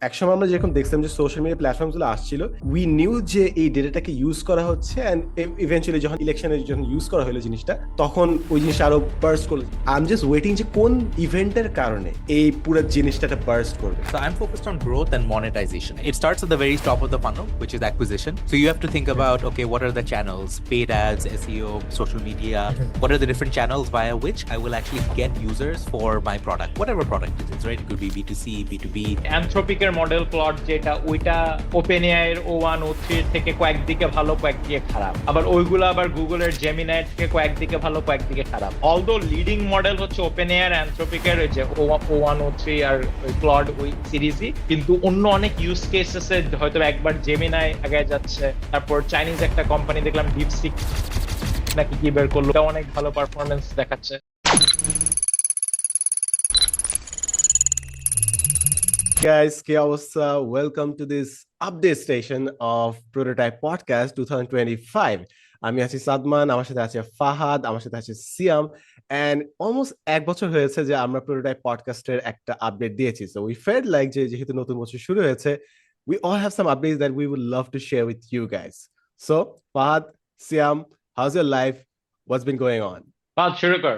একসময় আমরা যেরকম দেখছিলাম যে সোশ্যাল মিডিয়া প্ল্যাটফর্ম গুলো আসছিল, উই নিউ যে এই ডেটাটাকে ইউজ করা হচ্ছে, এন্ড ইভেন্চুয়ালি যখন ইলেকশনে যখন ইউজ করা হলো জিনিসটা, তখন ওই জিনিসটা আরো বার্স্ট করলো। আই এম জাস্ট ওয়েটিং যে কোন ইভেন্টের কারণে এই পুরো জিনিসটা বার্স্ট করবে। So I'm focused on growth and monetization. It starts at the very top of the funnel, which is acquisition. So you have to think about, okay, what are the channels, paid ads, SEO, social media, what are the different channels via which I will actually get users for my product, whatever product it is, right? It could be B2C, B2B. অ্যানথ্রোপিকের model Claude যেটা, ওইটা open AI এর O1 O3 থেকে কয়েকদিকে ভালো কয়েকদিকে খারাপ, আবার ওইগুলো আবার গুগলের জেমিনাই থেকে কয়েকদিকে ভালো কয়েকদিকে খারাপ। অলদো লিডিং মডেল হচ্ছে ওপেন এআই আর অ্যানথ্রোপিকের যে O1 O3 আর ক্লড ওই সিরিজই, কিন্তু অন্য অনেক ইউজ কেসেসে হয়তো একবার জেমিনাই আগে যাচ্ছে, তারপর চাইনিজ একটা কোম্পানি দেখলাম ডিপসিক নাকি কি বের করলো, এটা অনেক ভালো পারফরমেন্স দেখাচ্ছে। Guys, কি অবস্থা? Welcome to this update station of prototype podcast 2025। আমি আছি সাদমান, আমার সাথে আছে ফাহাদ, আমার সাথে আছে সিয়াম। এন্ড অলমোস্ট এক বছর হয়েছে যে আমরা প্রোটোটাইপ পডকাস্টের একটা আপডেট দিয়েছি, সো উই ফেল্ট লাইক যে যেহেতু নতুন বছর শুরু হয়েছে, we all have some updates that we would love to share with you guys. So Fahad, Siam, how's your life? What's been going on? বাদ শুরু কর।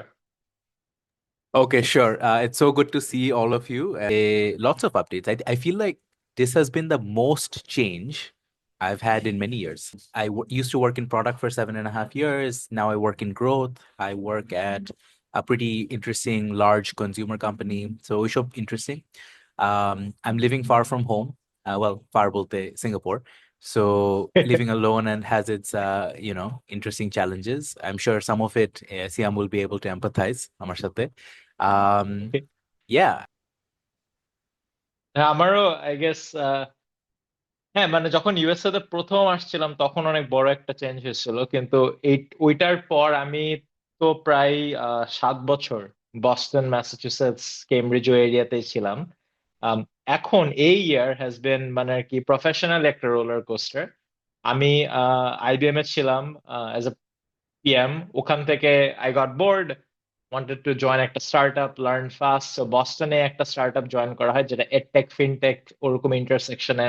Okay, sure. It's so good to see all of you. Lots of updates. I feel like this has been the most change I've had in many years. Used to work in product for 7.5 years. Now I work in growth. I work at a pretty interesting large consumer company. So it's so interesting. I'm living far from home. Well, far bolte Singapore. So living alone and has its interesting challenges. I'm sure some of it Siam will be able to empathize আমার সাথে. Yeah. হ্যাঁ, আমারও I guess হ্যাঁ, মানে যখন USA তে প্রথম আসছিলাম তখন অনেক বড় একটা চেঞ্জ হয়েছিল, কিন্তু এই ওইটার পর আমি তো প্রায় 7 বছর বস্টন, ম্যাসাচুসেটস, কেমব্রিজ ওই এরিয়াতেই ছিলাম। আম, এখন এই ইয়ার হ্যাজ বিন মানে আর কি প্রফেশনাল একটা রোলার কোস্টার। আমি আইবিএম এ ছিলাম অ্যাজ এ পিএম। ওখান থেকে I got board, wanted to join একটা স্টার্টআপ, লার্ন ফাস্ট। সো বস্টনে একটা স্টার্টআপ জয়েন করা হয় যেটা এডটেক ফিনটেক ওরকম ইন্টারসেকশনে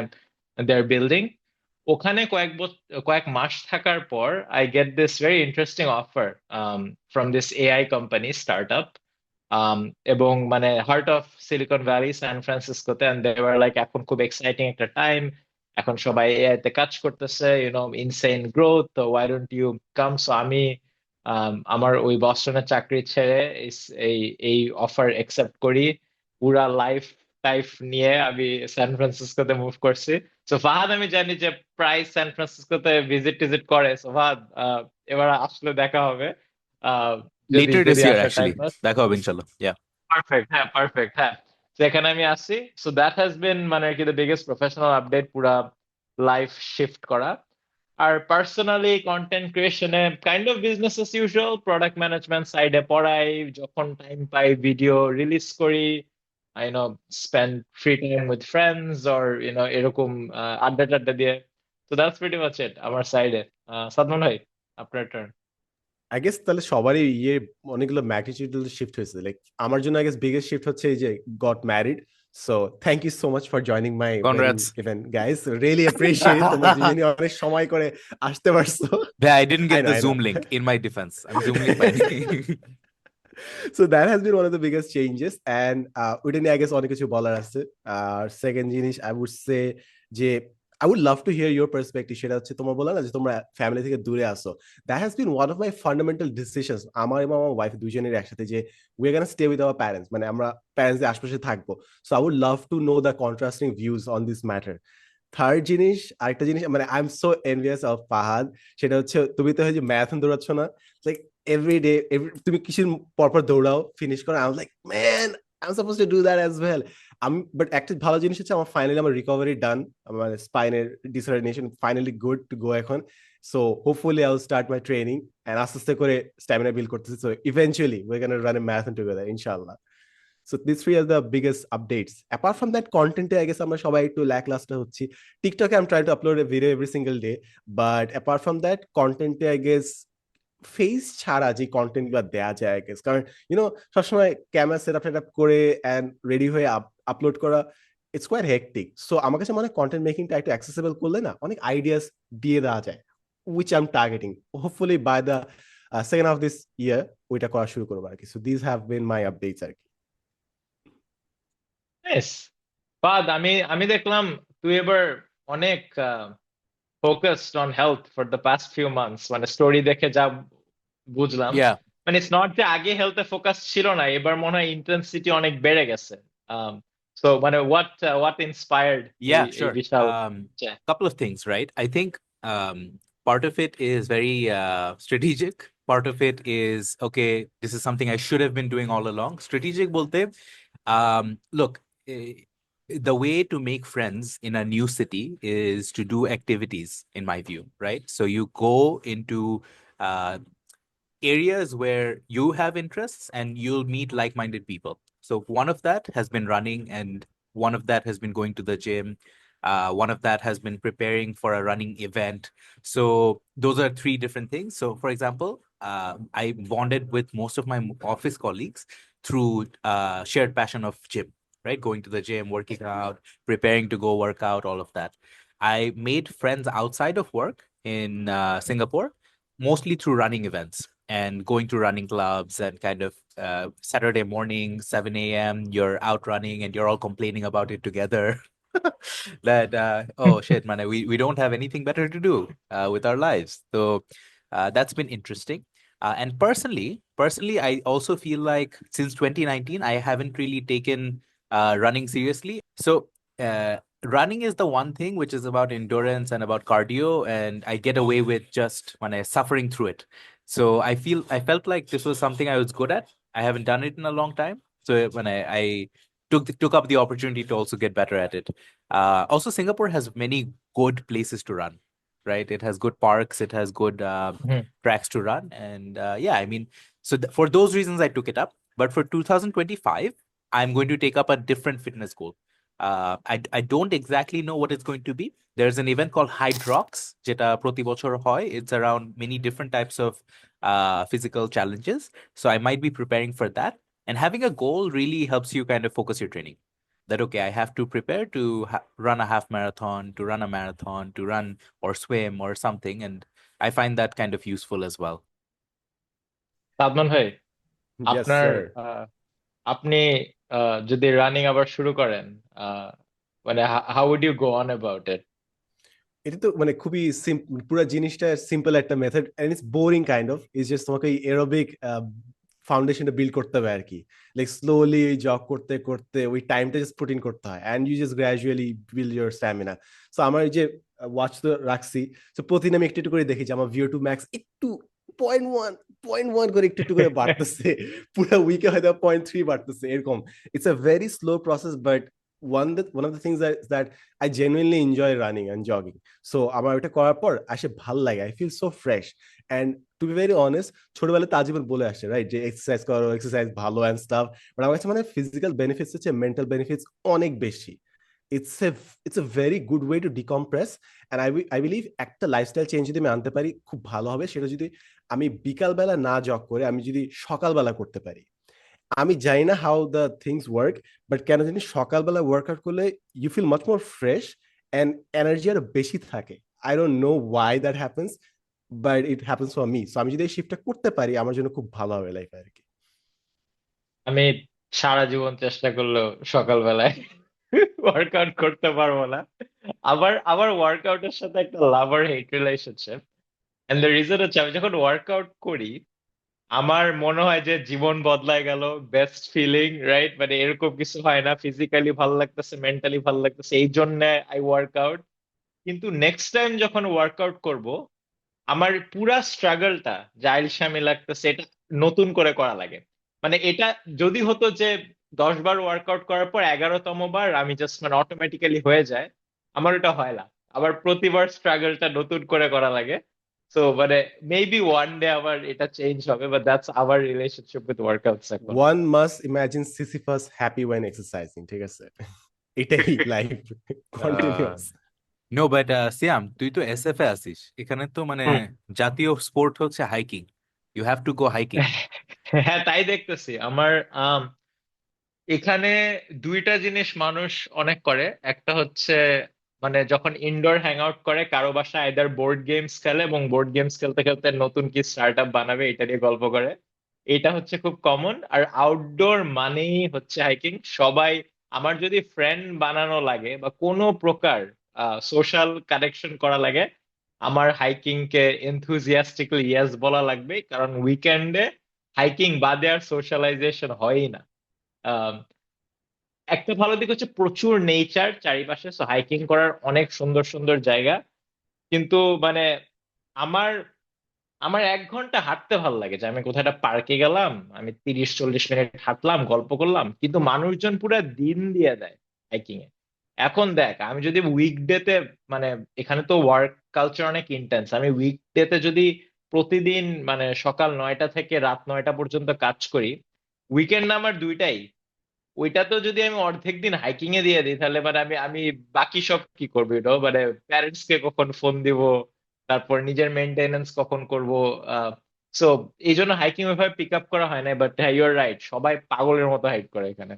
দে আর বিল্ডিং। ওখানে কয়েক মাস থাকার পর I get this very interesting offer from this AI company startup, এবং মানে heart of Silicon Valley, San ফ্রান্সিসকোতে। এন্ড দে ওয়ার লাইক এখন খুব এক্সাইটিং একটা টাইম, এখন সবাই এআই তে কাজ করতেছে, ইনসেইন গ্রোথ, তো why don't you come. So আমি আমার ওই বস্টনের চাকরি ছেড়ে এই এই অফার একসেপ্ট করি। পুরা লাইফ টাইফ নিয়ে আমি সান ফ্রান্সিসকোতে মুভ করছি। সো ফাহাদ আমি জানি যে প্রায় সান ফ্রান্সিসকোতে ভিজিট টিজিট করে। সো ফাহাদ, এবার আসলে দেখা হবে, আহ, যদি Later যদি this year, আসার টাইম actually. পাস। দেখা হবে ইনশাল্লাহ. Yeah. পারফেক্ট, হ্যাঁ পারফেক্ট, হ্যাঁ। তো এখানে আমি আসছি। সো দ্যাট হ্যাজ বিন মানে আর কি দ্য বিগেস্ট প্রফেশনাল আপডেট, পুরা লাইফ শিফট করা। আর পার্সোনালি কন্টেন্ট ক্রিয়েশনে kind of business as usual, product management সাইডে পড়াই, যখন টাইম পাই ভিডিও রিলিজ করি, I know spend free time with friends or এরকম আড্ডা টাড্ডা দিয়ে। তো দ্যাটস প্রিটি মাচ ইট আমার সাইডে। সাদমান ভাই, আপনার টার্ন। আই গেস তাহলে সবারই অনেকগুলো ম্যাগনিটিউড শিফট হয়েছে। লাইক আমার জন্য আই গেস বিগেস্ট শিফট হচ্ছে এই যে got married. So thank you so much for joining my wedding Congrats. Event guys, really appreciate তোমরা দুজনই অনেক সময় করে আসতে পারছো। Yeah, I didn't I get know the I know. Zoom link in my defense. I'm Zoom link পাইনি. So that has been one of the biggest changes, and ওইটা নিয়ে I guess অনেক কিছু বলার আছে। আর সেকেন্ড জিনিস I would say যে I would love to hear your perspective, সেটা হচ্ছে তোমরা বললা না যে তোমরা ফ্যামিলি থেকে দূরে আসো। That has been one of my fundamental decisions, আমার এবং আমার ওয়াইফ দুজনের একসাথে, যে we are gonna stay with our parents, মানে আমরা প্যারেন্টসদের আশেপাশে থাকবো। So I would love to know the contrasting views on this matter. Third জিনিস, আরেকটা জিনিস, মানে I am so envious of Fahad, সেটা হচ্ছে তুমি তো যে ম্যারাথন দৌড়াচ্ছ না, লাইক এভরি ডে তুমি কিছু পরপর দৌড়াও, ফিনিশ করো। I was like man, I am suppose to do that as well. আমি বাট একটা ভালো জিনিস হচ্ছে আমার ফাইনালি আমার রিকভারি ডান, আমার স্পাইনের discoordination finally good to go এখন। So hopefully I will start my training and আস্তে আস্তে করে স্ট্যামিনা বিল্ড করতেছি। So eventually we are gonna run a marathon together ইনশাআল্লাহ। So these three are the biggest updates. Apart from that, content I guess আমরা সবাই একটু lackluster হচ্ছি। TikTok I'm trying to upload a video every single day, but apart from that, content I guess face ছাড়া যে content গুলো দেয়া যায় I guess, কারণ সবসময় ক্যামেরা সেটআপ করে এন্ড রেডি হয়ে আপলোড করা, ইটস কোয়াইট হেক্টিক। সো আমার কাছে মনে হয় কন্টেন্ট মেকিংটা একটু অ্যাক্সেসিবল করলে না অনেক আইডিয়াস দিয়ে দেওয়া যায়, which I am targeting. Hopefully by the second half this year ওইটা করা শুরু করবো আর কি। So this have been my updates আর কি। নাইস। বাদ আমি আমি দেখলাম তুই এবার অনেক focused on health for the past few months, মানে স্টোরি দেখে যা বুঝলাম। Yeah, মানে ইটস নট যে আগে হেলথে ফোকাস ছিল না, এবার মনে হয় ইন্টেন্সিটি অনেক বেড়ে গেছে। সো মানে হোয়াট ইন্সপায়ার্ড এই yeah, এই sure. Bishal Couple of things, right? I think part of it is very strategic. Part of it is, okay, this is something I should have been doing all along. Strategic bolte, look, the way to make friends in a new city is to do activities, in my view, right? So you go into uh, areas where you have interests and you'll meet like-minded people. So one of that has been running, and one of that has been going to the gym. One of that has been preparing for a running event. So those are three different things. So for example, I bonded with most of my office colleagues through shared passion of gym, right? Going to the gym, working out, preparing to go work out, all of that. I made friends outside of work in Singapore, mostly through running events and going to running clubs, and kind of Saturday morning, 7 a.m., you're out running and you're all complaining about it together. That, oh shit, man, we don't have anything better to do with our lives. So that's been interesting. And personally, I also feel like since 2019, I haven't really taken running seriously. So running is the one thing which is about endurance and about cardio, and I get away with just when I suffering through it. So I felt like this was something I was good at. I haven't done it in a long time. So when I took up the opportunity to also get better at it. Also, Singapore has many good places to run, right? It has good parks, it has good tracks to run, and yeah, I mean, so for those reasons, I took it up. But for 2025, I'm going to take up a different fitness goal. I don't exactly know what it's going to be. There's an event called Hydrox, যেটা প্রতি বছর হয়. It's around many different types of physical challenges. So I might be preparing for that. And having a goal really helps you kind of focus your training. That, okay, I have to prepare to run a half marathon, to run a marathon, to run or swim or something. And I find that kind of useful as well. Sadman ভাই, yes আপনার sir. আপনি যদি running আবার শুরু করেন, ah, মানে how would you go on about it? এটা তো মানে খুবই পুরো জিনিসটা সিম্পল একটা method and it's boring kind of. It's just তোমাকে এরোবিক ফাউন্ডেশনটা বিল্ড করতে হবে আর কি। লাইক স্লোলি জগ করতে করতে ওই টাইমটা জাস্ট পুট ইন করতে হয় and you just gradually build your stamina. So আমার এই যে ওয়াচ তো রাখছি, সো প্রতিদিন আমি একটু একটু করে দেখি যে আমার ভিও টু ম্যাক্স একটু 0.1 করে একটু একটু করে বাড়তেছে, পুরো উইকে হয়তো 0.3 বাড়তেছে এরকম। It's a very slow process, but one of the things that I genuinely enjoy running and jogging. So আমার ওটা করার পর আসে ভাল লাগে, I feel so fresh. And to be very honest, ছোটবেলায় তাজিবুল বলে আসে রাইট যে এক্সারসাইজ করো, এক্সারসাইজ ভালো এন্ড স্টাফ, বাট আমার কাছে মানে ফিজিক্যাল বেনিফিটস হচ্ছে মেন্টাল বেনিফিটস অনেক বেশি। It's a very good way to decompress. And I believe একটা লাইফস্টাইল চেঞ্জ যদি আমি আনতে পারি খুব ভালো হবে, সেটা যদি আমি বিকালবেলা না জগ করে আমি যদি সকালবেলা করতে পারি। আমি জানি না how the things work, but কেন জানি সকালবেলা ওয়ার্কআউট করলে you feel much more fresh and energy আরো বেশি থাকে। I don't know why that happens, but it happens for me. So আমি যদি এই শিফটটা করতে পারি আমার জন্য খুব ভালো হবে লাইফে আর কি। আমি সারা জীবন চেষ্টা করলেও সকালবেলায় ওয়ার্কআউট করতে পারবো না। আবার আবার ওয়ার্কআউটের সাথে একটা লাভার হেট রিলেশনশিপ। এন্ড দ্য রিজন হচ্ছে, আমি যখন ওয়ার্কআউট করি আমার মনে হয় যে জীবন বদলায় গেল, বেস্ট ফিলিং, রাইট? মানে এরকম কিছু হয় না, ফিজিক্যালি ভালো লাগতেছে, মেন্টালি ভালো লাগতেছে, এই জন্য আই ওয়ার্কআউট। কিন্তু নেক্সট টাইম যখন ওয়ার্কআউট করব, আমার পুরা স্ট্রাগলটা যে আইলসামি লাগতেছে, এটা নতুন করে করা লাগে। মানে এটা যদি হতো যে 10 বার ওয়ার্কআউট করার পর 11তম বার আমি জাস্ট মানে অটোমেটিক্যালি হয়ে যায়, আমার ওটা হয় না। আবার প্রতিবার স্ট্রাগলটা নতুন করে করা লাগে। সো মানে মেবি ওয়ান ডে আবার এটা চেঞ্জ হবে, but that's our relationship with workouts এখন। One must imagine Sisyphus happy when exercising, ঠিক আছে? এটাই life Uh, continuous. no, but Siam, তুই তো SF এ আছিস। এখানে তো মানে জাতীয় স্পোর্ট হচ্ছে hiking. You have to go hiking. হ্যাঁ, তাই দেখতেছি। আমার এখানে দুইটা জিনিস মানুষ অনেক করে। একটা হচ্ছে মানে যখন ইনডোর হ্যাং আউট করে কারো বাসায় আইদার বোর্ড গেমস খেলে এবং বোর্ড গেমস খেলতে খেলতে নতুন কি স্টার্ট আপ বানাবে এটা নিয়ে গল্প করে। এটা হচ্ছে খুব কমন। আর আউটডোর মানেই হচ্ছে হাইকিং। সবাই, আমার যদি ফ্রেন্ড বানানো লাগে বা কোনো প্রকার সোশ্যাল কানেকশন করা লাগে, আমার হাইকিং কে এনথুজিয়াস্টিকলি ইয়েস বলা লাগবে, কারণ উইকেন্ডে হাইকিং বাদে আর সোশ্যালাইজেশন হয়ই না। একটা ভালো দিক হচ্ছে প্রচুর নেচার চারিপাশে, সো হাইকিং করার অনেক সুন্দর সুন্দর জায়গা। কিন্তু মানে আমার আমার 1 ঘন্টা হাঁটতে ভালো লাগে, যে আমি কোথাও একটা পার্কে গেলাম, আমি 30-40 মিনিট হাঁটলাম, গল্প করলাম। কিন্তু মানুষজন পুরো দিন দিয়ে দেয় হাইকিং এ। এখন দেখ, আমি যদি উইকডেতে মানে এখানে তো ওয়ার্ক কালচার অনেক ইন্টেন্স, আমি উইকডেতে যদি প্রতিদিন মানে সকাল 9টা থেকে রাত 9টা পর্যন্ত কাজ করি, উইকেন্ড আমার দুইটাই, ওইটা তো যদি আমি অর্ধেক দিন হাইকিং এ দিয়ে দিই, তাহলে মানে আমি আমি বাকি সব কি করবো, মানে প্যারেন্টস কে কখন ফোন দিব, তারপর নিজের মেনটেনেন্স কখন করব। সো এই জন্য হাইকিং ওইভাবে পিক আপ করা হয় না। বাট হ্যাঁ, ইউর রাইট, সবাই পাগলের মতো হাইক করে এখানে।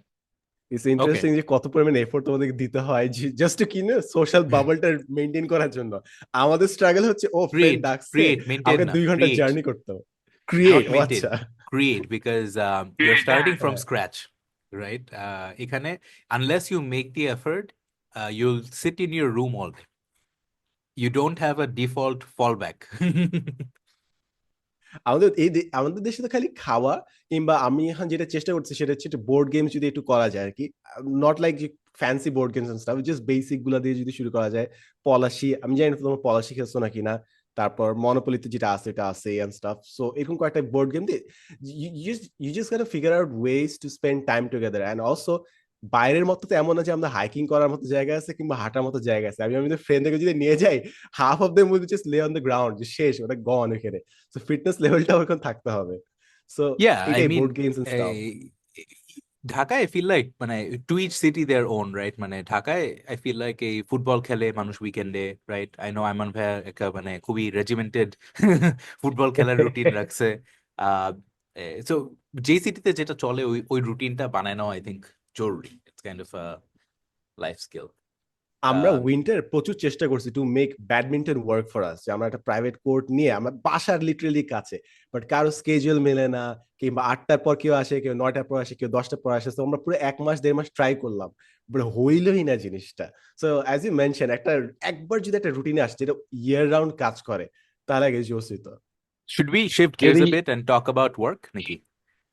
It's Okay. ইন্টারেস্টিং যে কত পরিমাণে এফোর্ট তোমাদেরকে দিতে হয় জাস্ট টু কিনে সোশ্যাল বাবলটা মেনটেন করার জন্য। আমাদের স্ট্রাগল হচ্ছে ও ফ্রেন্ড Create, ডাকছে, create, maintain আমাকে না, 2 ঘন্টা create, জার্নি করতে হবে। ক্রিয়েট, not ও maintain, আচ্ছা। create because you're এটা starting from হ্যাঁ, scratch, right? এখানে unless you make the effort, you'll sit in your room all day. You don't have a default fallback. আমাদের দেশে তো খালি খাওয়া, কিংবা আমি এখন যেটা চেষ্টা করছি সেটা হচ্ছে বোর্ড গেমস যদি একটু করা যায় আর কি। নট লাইক যে fancy board games and stuff, just basic গুলা দিয়ে যদি শুরু করা যায়। পলাশি, আমি জানি না তোমার পলাশি খেলছো নাকি না। তারপর মনোপলিতে যেটা আছে এটা আছে এন্ড স্টাফ। সো এরকম কয়েকটা বোর্ড গেম দিয়ে you just got figure out ways to spend time together. And also বাইরের মতো তো এমন না যে আমরা হাইকিং করার মতো জায়গা আছে কিংবা হাঁটার মতো জায়গা আছে। আমি আমাদের ফ্রেন্ডদেরকে যদি নিয়ে যাই, half of them will just lay on the ground, যে শেষ, ওটা গন এখানে। সো ফিটনেস লেভেলটা ওরকম থাকতে হবে। সো Yeah, I এটাই mean, board games and stuff. ঢাকায় I feel like মানে to each city their own, right? মানে ঢাকায় I feel like এই ফুটবল খেলে মানুষ উইকেন্ডে, right? I know আইমান ভাইয়া একটা মানে খুবই রেজিমেন্টেড ফুটবল খেলার রুটিন রাখছে। আহ সো যে সিটিতে যেটা চলে ওই ওই রুটিনটা বানায় নেওয়া আই থিঙ্ক জরুরি। It's kind of a life skill. আমরা উইন্টার প্রচুর চেষ্টা করছি to make badminton work for us, যে আমরা একটা প্রাইভেট কোর্ট নিয়ে, আমরা বাসার লিটারেলি কাছে, বাট কারো স্কেজুয়াল মেলে না। কিংবা 8টার পর কেউ আসে, কেউ 9টার পর আসে, কেউ 10টার পর আসে। তো আমরা পুরো 1 মাস 1.5 মাস ট্রাই করলাম, বাট হইলই না জিনিসটা। সো অ্যাজ ইউ মেনশন, একবার যদি একটা রুটিনে আসে যেটা ইয়ার রাউন্ড কাজ করে, তাহলে আগে জোশ হইতো। Should we shift gears a যদি bit and talk about work, Nikki?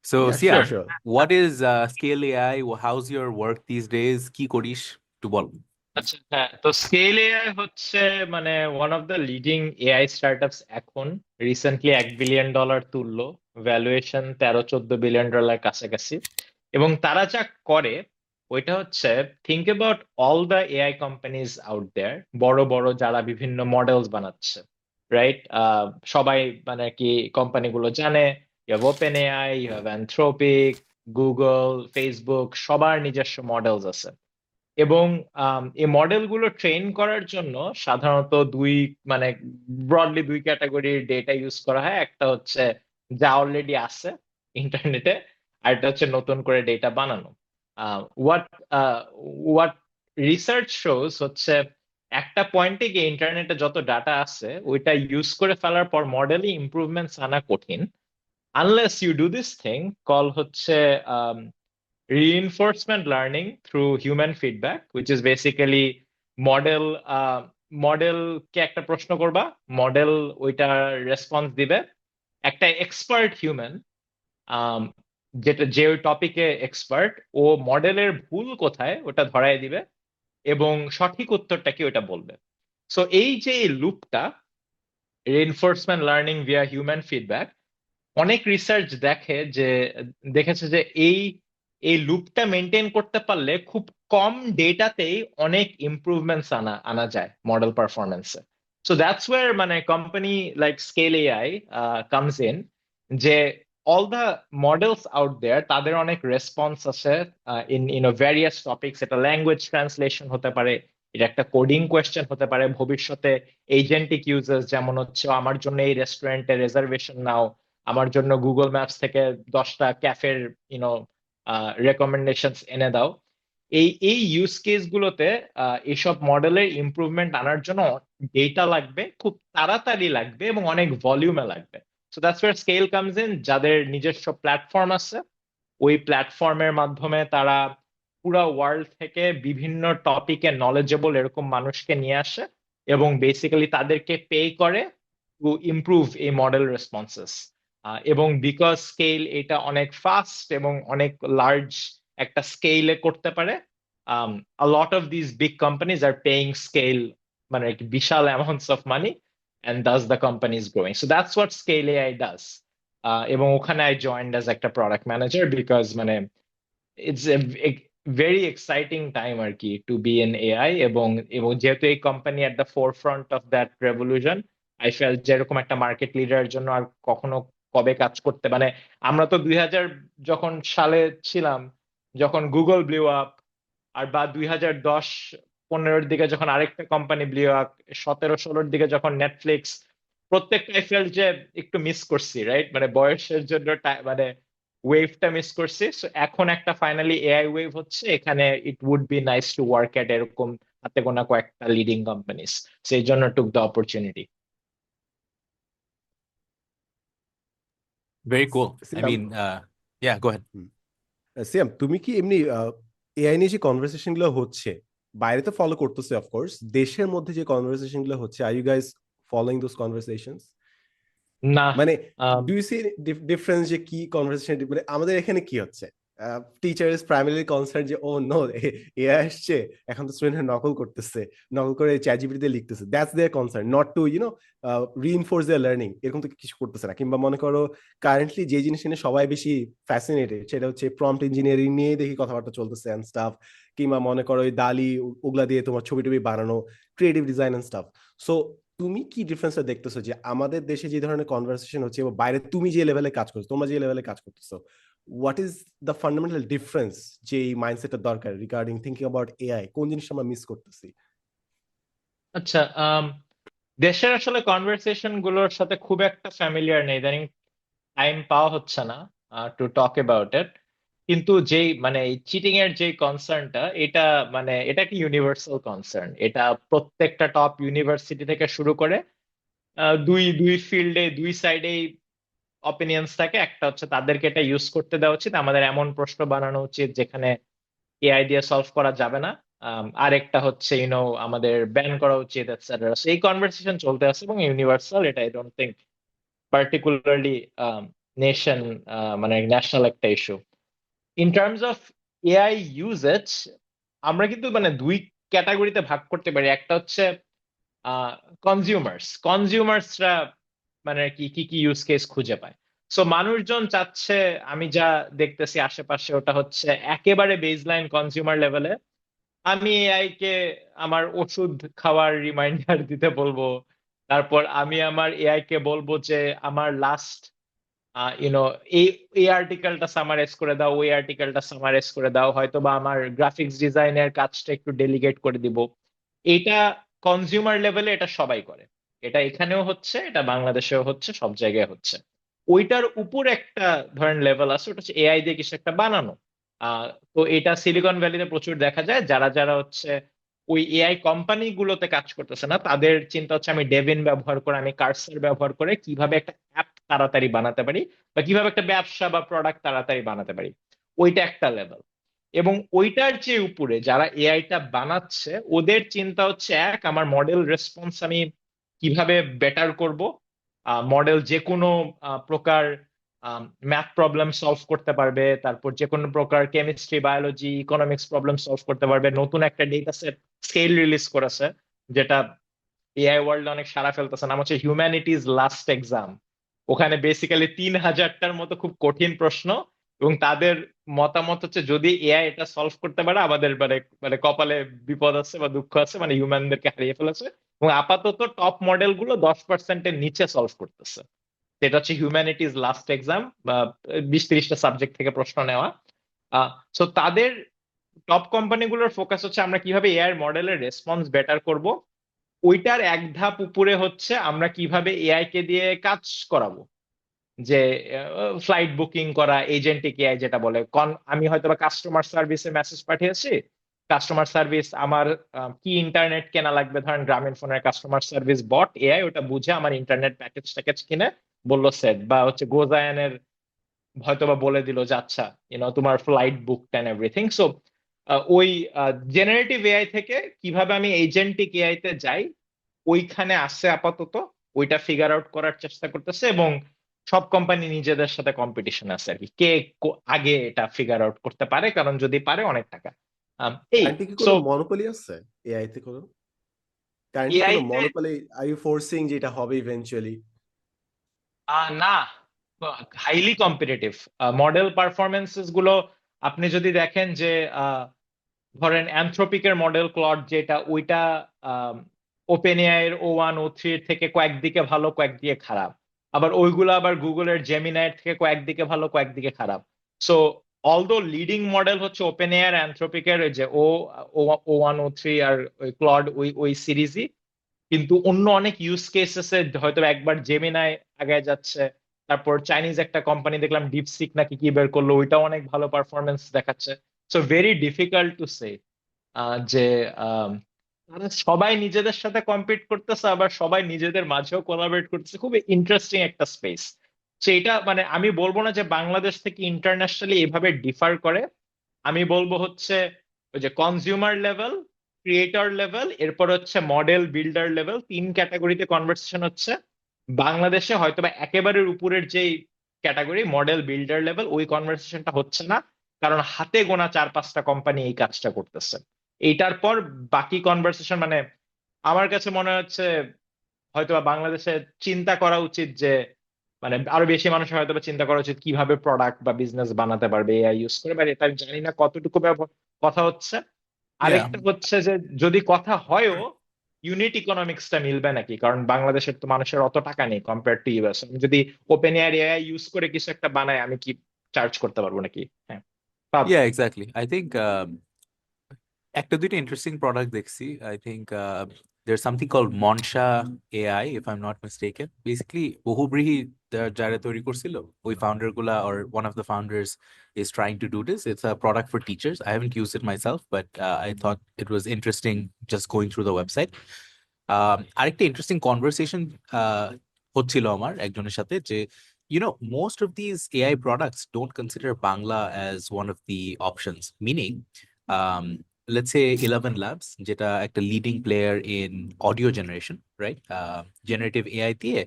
So, yeah Sia, sure sure. what is Scale AI? How's your work these days? কি করিস? একটু বল। আচ্ছা, হ্যাঁ, তো স্কেল এআই হচ্ছে মানে one of the leading AI startups এখন। রিসেন্টলি $1 বিলিয়ন তুললো, ভ্যালুয়েশন 13-14 বিলিয়ন ডলার কাছাকাছি। এবং তারা যা করে ওইটা হচ্ছে, think about all the AI companies out there, বড় বড় যারা বিভিন্ন মডেলস বানাচ্ছে, রাইট? সবাই মানে কি কোম্পানিগুলো জানে, you have Open AI, you have Anthropic, Google, Facebook, সবার নিজস্ব মডেলস আছে। এবং এই মডেলগুলো ট্রেন করার জন্য সাধারণত মানে ব্রডলি 2 ক্যাটাগরির ডেটা ইউজ করা হয়। একটা হচ্ছে যা অলরেডি আছে ইন্টারনেটে, আর একটা হচ্ছে নতুন করে ডেটা বানানো। হোয়াট হোয়াট রিসার্চ শোস হচ্ছে, একটা পয়েন্টে গিয়ে ইন্টারনেটে যত ডাটা আছে ওইটা ইউজ করে ফেলার পর মডেলে ইমপ্রুভমেন্টস আনা কঠিন, unless you do this thing call হচ্ছে reinforcement learning through human feedback, which is basically model মডেলকে একটা প্রশ্ন করবা, মডেল ওইটা রেসপন্স দিবে। একটা এক্সপার্ট হিউম্যান, যেটা যে ওই টপিকে এক্সপার্ট, ও মডেলের ভুল কোথায় ওটা ধরায় দিবে এবং সঠিক উত্তরটা কি ওটা বলবে। সো এই যে লুপটা, reinforcement learning via human feedback, অনেক রিসার্চ দেখেছে যে এই এই লুপটা মেনটেন করতে পারলে খুব কম ডেটাতেই অনেক ইমপ্রুভমেন্টস আনা যায় মডেল পারফরমেন্সে। সো দ্যাটস ওয়্যার মানে company like Scale AI comes in, যে all the models out there তাদের অনেক রেসপন্স আছে ইন ভ্যারিয়াস টপিকস। এটা ল্যাঙ্গুয়েজ ট্রান্সলেশন হতে পারে, এটা একটা কোডিং কোয়েশ্চেন হতে পারে, ভবিষ্যতে এজেন্টিক ইউজার্স, যেমন হচ্ছে আমার জন্য এই রেস্টুরেন্টে রিজার্ভেশন নাও, আমার জন্য গুগল ম্যাপস থেকে 10টা ক্যাফের ইউনো রেকমেন্ডেশনস এনে দাও। এই ইউজ কেস গুলোতে এইসব মডেলের ইমপ্রুভমেন্ট আনার জন্য ডেটা লাগবে, খুব তাড়াতাড়ি লাগবে এবং অনেক ভলিউমে লাগবে। So that's where Scale comes in. যাদের নিজস্ব প্ল্যাটফর্ম আছে, ওই প্ল্যাটফর্মের মাধ্যমে তারা পুরো ওয়ার্ল্ড থেকে বিভিন্ন টপিকে নলেজেবল এরকম মানুষকে নিয়ে আসে এবং বেসিক্যালি তাদেরকে পে করে টু ইমপ্রুভ এই মডেল রেসপন্সেস। এবং বিকজ স্কেল এটা অনেক ফাস্ট এবং অনেক লার্জ একটা স্কেলে করতে পারে, a lot of these big companies are paying scale মানে কি বিশাল amounts of money, and thus the company is growing. So that's what Scale AI does. এবং ওখানে I joined as একটা product manager because মানে it's a very exciting time আর কি to be in AI, এবং যেহেতু এই company at the forefront of that revolution, I felt যেরকম একটা মার্কেট লিডারের জন্য আর কখনো কবে কাজ করতে মানে আমরা তো 2000 যখন সালে ছিলাম, যখন গুগল ব্লিউ আপ, আর বা 2010-15 দিকে যখন আরেকটা কোম্পানি ব্লিউ আপ, 17-16 দিকে যখন নেটফ্লিক্স, প্রত্যেকটাই ফেল্ট যে একটু মিস করছি, রাইট? মানে বয়সের জন্য মানে ওয়েভটা মিস করছি। So এখন একটা ফাইনালি এআই ওয়েভ হচ্ছে এখানে, it would be nice to work at এরকম হাতে গোনা কয়েকটা লিডিং কোম্পানিজ। সেই জন্য took the opportunity. Very cool. I Siam, mean, yeah, go ahead. Siam, তুমি কি এমনি এআই নিয়ে যে কনভারসেশন গুলো হচ্ছে, বাইরে তো ফলো করতেছে অফকোর্স, দেশের মধ্যে যে কনভারসেশন গুলো হচ্ছে, are you guys following those conversations? না, মানে ডু ইউ সি ডিফারেন্স যে কি কনভারসেশন, মানে আমাদের এখানে কি হচ্ছে? টিচার ইজ প্রাইমারিলি কনসার্ন যে ও নো এআই আসছে, এখন তো স্টুডেন্ট নকল করতেছে, নকল করে চ্যাটজিপিটি তে লিখতেছে, that's their concern, not to reinforce their learning. এরকম তো কিছু করতেছে না। কিংবা মনে করো কারেন্টলি যে জিনিস নিয়ে সবাই বেশি ফ্যাসিনেটেড সেটা হচ্ছে প্রম্পট ইঞ্জিনিয়ারিং নিয়ে দেখি কথাবার্তা চলতেছে এন্ড স্টাফ। কিংবা মনে করো ওই দালি ওগুলা দিয়ে তোমার ছবি টবি বানানো, creative design and stuff. So তুমি কি ডিফারেন্সটা দেখতেছো যে আমাদের দেশে যে ধরনের কনভারসেশন হচ্ছে এবং বাইরে তুমি যে লেভেলে কাজ করছো, তোমরা যে লেভেলে কাজ করতেছো, what is the fundamental difference যে এই মাইন্ডসেটটা দরকার রিগার্ডিং থিংকিং অ্যাবাউট এআই? কোন জিনিসটা আমরা মিস করতেছি? আচ্ছা, দেশের আসলে কনভারসেশন গুলোর সাথে খুব একটা ফ্যামিলিয়ার নেই, ইদানিং টাইম পাওয়া হচ্ছে না টু টক অ্যাবাউট ইট। কিন্তু যেই মানে চিটিং এর যে কনসার্নটা, এটা মানে এটা একটা ইউনিভার্সাল কনসার্ন। এটা প্রত্যেকটা টপ ইউনিভার্সিটি থেকে শুরু করে দুই দুই ফিল্ডে দুই সাইডেই অপিনিয়ন্স থাকে। একটা হচ্ছে তাদেরকে এটা ইউজ করতে দেওয়া উচিত, আমাদের এমন প্রশ্ন বানানো উচিত যেখানে এআই দিয়ে সলভ করা যাবে না। আরেকটা হচ্ছে আমাদের ব্যান করা উচিত, এটসেট্রা। এই কনভারসেশন চলতে আছে এবং ইউনিভার্সাল। এটা I don't think particularly nation মানে ন্যাশনাল একটা issue. In terms of AI uses, আমরা কিন্তু মানে দুই ক্যাটাগরিতে ভাগ করতে পারি। একটা হচ্ছে কনজিউমার্সরা মানে কি কি কি ইউজ কেস খুঁজে পায়। সো মানুষজন চাচ্ছে, আমি যা দেখতেছি আশেপাশে, ওটা হচ্ছে একেবারে বেসলাইন কনজিউমার লেভেলে আমি এআই কে আমার ওষুধ খাওয়ার রিমাইন্ডার দিতে বলবো। তারপর আমি আমার এআই কে বলবো যে আমার লাস্ট ইউনো এই এই আর্টিকেলটা সামারাইজ করে দাও, ওই আর্টিকেলটা সামারাইজ করে দাও, হয়তো বা আমার গ্রাফিক্স ডিজাইনের কাজটা একটু ডেলিগেট করে দিব। এটা কনজিউমার লেভেলে এটা সবাই করে, এটা এখানেও হচ্ছে, এটা বাংলাদেশেও হচ্ছে, সব জায়গায় হচ্ছে। ওইটার উপর একটা ধরেন লেভেল আছে, ওটা হচ্ছে এআই দিয়ে কিছু একটা বানানো। আহ তো এটা সিলিকন ভ্যালিতে প্রচুর দেখা যায়। যারা যারা হচ্ছে ওই এআই কোম্পানি গুলোতে কাজ করতেছে না, তাদের চিন্তা হচ্ছে আমি ডেভিন ব্যবহার করে, আমি কার্সার ব্যবহার করে কিভাবে একটা অ্যাপ তাড়াতাড়ি বানাতে পারি, বা কিভাবে একটা ব্যবসা বা প্রোডাক্ট তাড়াতাড়ি বানাতে পারি। ওইটা একটা লেভেল। এবং ওইটার যে উপরে যারা এআইটা বানাচ্ছে, ওদের চিন্তা হচ্ছে আমার মডেল রেসপন্স আমি কিভাবে বেটার করব। মডেল যে কোনো প্রকার ম্যাথ প্রবলেম সলভ করতে পারবে, তারপর যে কোনো প্রকার chemistry, biology, economics problem solve করতে পারবে। নতুন একটা ডেটা সেট স্কেল রিলিজ করেছে, যেটা এআই ওয়ার্ল্ড অনেক সাড়া ফেলতেছে, নাম হচ্ছে হিউম্যানিটিজ লাস্ট এক্সাম। ওখানে বেসিক্যালি 3000টার মতো খুব কঠিন প্রশ্ন, এবং তাদের মতামত হচ্ছে যদি এআই এটা সলভ করতে পারে, আমাদের মানে মানে কপালে বিপদ আছে বা দুঃখ আছে, মানে হিউম্যানদেরকে হারিয়ে ফেলেছে। এবং আপাতত টপ মডেল গুলো 10%-এর নিচে সলভ করতেছে। সেটা হচ্ছে হিউম্যানিটিজ লাস্ট এক্সাম, বা 20-30টা সাবজেক্ট থেকে প্রশ্ন নেওয়া। সো তাদের টপ কোম্পানিগুলোর ফোকাস হচ্ছে আমরা কিভাবে এআই মডেলের রেসপন্স বেটার করব। ওইটার এক ধাপ উপরে হচ্ছে আমরা কিভাবে এআই কে দিয়ে কাজ করাবো। যে ফ্লাইট বুকিং করা, এজেন্টিক এআই যেটা বলে, আমি হয়তো বা কাস্টমার সার্ভিসে মেসেজ পাঠিয়েছি, কাস্টমার সার্ভিস আমার কি ইন্টারনেট কেনা লাগবে, ধরেন গ্রামীণ ফোনের কাস্টমার সার্ভিস বট এআই ওটা বুঝে আমার ইন্টারনেট প্যাকেজ ট্যাকেজ কিনে বললো সেট, বা হচ্ছে গোজায়ানের হয়তো বা বলে দিল যে আচ্ছা তোমার flight book and everything. So ওই জেনারেটিভ এআই থেকে কিভাবে আমি এজেন্টিক এআই তে যাই ওইখানে আসছে আপাতত, ওইটা ফিগার আউট করার চেষ্টা করতেছে, এবং সব কোম্পানি নিজেদের সাথে কম্পিটিশন আছে আর কি, কে আগে এটা ফিগার আউট করতে পারে, কারণ যদি পারে অনেক টাকা। এই কারেন্টলি কি সো কোনো মনোপলি আছে এআই তে কোনো? কারেন্টলি এআই কোনো তে মনোপলি আর ইউ ফোর্সিং যে এটা হবে ইভেনচুয়ালি? না, হাইলি কম্পিটিটিভ মডেল পারফরমেন্সেস গুলো আপনি যদি দেখেন যে ধরেন অ্যানথ্রোপিকের মডেল ক্লড যেটা, ওইটা ওপেন এআই এর O1 O3 এর থেকে কয়েকদিকে ভালো কয়েকদিকে খারাপ, আবার ওইগুলো আবার গুগলের জেমিনাই থেকে কয়েকদিকে ভালো কয়েকদিকে খারাপ। সো অলদো লিডিং মডেল হচ্ছে ওপেন এআই আর অ্যানথ্রোপিকের যে O1 O3 আর ওই ক্লড, ওই ওই সিরিজই, কিন্তু অন্য অনেক ইউজ কেসেসে হয়তো একবার জেমিনাই আগে যাচ্ছে, তারপর চাইনিজ একটা কোম্পানি দেখলাম ডিপসিক নাকি কি বের করলো, ওইটাও অনেক ভালো পারফরমেন্স দেখাচ্ছে। So very difficult to say যে আম, তারা সবাই নিজেদের সাথে কম্পিট করতেছে, আবার সবাই নিজেদের মাঝেও কোলাবরেট করতেছে, খুবই ইন্টারেস্টিং একটা স্পেস। তো এটা মানে আমি বলবো না যে বাংলাদেশ থেকে ইন্টারন্যাশনালি এভাবে ডিফার করে, আমি বলবো হচ্ছে ওই যে কনজিউমার লেভেল, ক্রিয়েটর লেভেল, এরপর হচ্ছে মডেল বিল্ডার লেভেল, তিন ক্যাটাগরিতে কনভার্সেশন হচ্ছে। বাংলাদেশে হয়তোবা একেবারে উপরের যেই ক্যাটাগরি মডেল বিল্ডার লেভেল, ওই কনভার্সেশনটা হচ্ছে না, কারণ হাতে গোনা 4-5টা কোম্পানি এই কাজটা করতেছে। এইটার পর বাকি কনভার্সেশন মানে আমার কাছে মনে হচ্ছে হয়তোবা বাংলাদেশে চিন্তা করা উচিত যে মানে আরো বেশি মানুষের হয়তোবা চিন্তা করা উচিত কিভাবে প্রোডাক্ট বা বিজনেস বানাতে পারবে এআই ইউজ করে, বাট এটা আমি জানি না কতটুকু কথা হচ্ছে। Yeah. আরেকটা হচ্ছে যে যদি কথা হয়ও, ইউনিট ইকোনমিক্সটা মিলবে নাকি, কারণ বাংলাদেশের তো মানুষের অত টাকা নেই কম্পেয়ার টু ইউএস। যদি ওপেন এআই এআই ইউজ করে কিছু একটা বানায়, আমি কি চার্জ করতে পারবো নাকি? হ্যাঁ, ভাব। Yeah, exactly. I think একটা দুইটা ইন্টারেস্টিং প্রোডাক্ট দেখছি। I think there's something called Monsha AI, if I'm not mistaken. Basically, বহুব্রীহি যারা তৈরি করছিল, ওই ফাউন্ডার গুলা or one of the founders is trying to do this. It's a product for teachers. I haven't used it myself, but I thought it was interesting just going through the website. আরেকটা interesting conversation হচ্ছিল আমার একজনের সাথে যে most of these AI products don't consider Bangla as one of the options, meaning um, let's say 11 Labs, যেটা একটা leading player in audio generation, right? Generative AI দিয়ে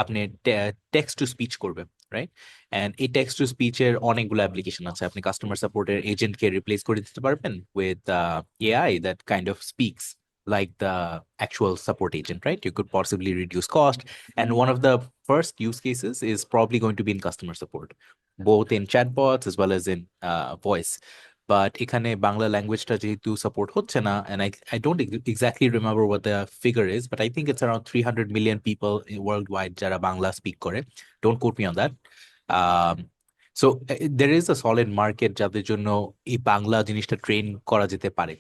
আপনি টেক্সট টু স্পিচ করবে, রাইট? এন্ড এই text to স্পিচের অনেকগুলো application আছে। আপনি customer সাপোর্টের এজেন্টকে রিপ্লেস করে দিতে পারবেন with AI that kind of speaks like the actual support agent, right? You could possibly reduce cost. And one of the first use cases is probably going to be in customer support, both in chatbots as well as in voice. But এখানে বাংলা ল্যাঙ্গুয়েজটা যেহেতু support হচ্ছে না, and I don't exactly remember what the figure is, but I think it's around 300 million people worldwide যারা Bangla speak করে. Don't quote me on that. Um, so there is a solid market যাদের জন্য এই বাংলা জিনিসটা train করা যেতে পারে.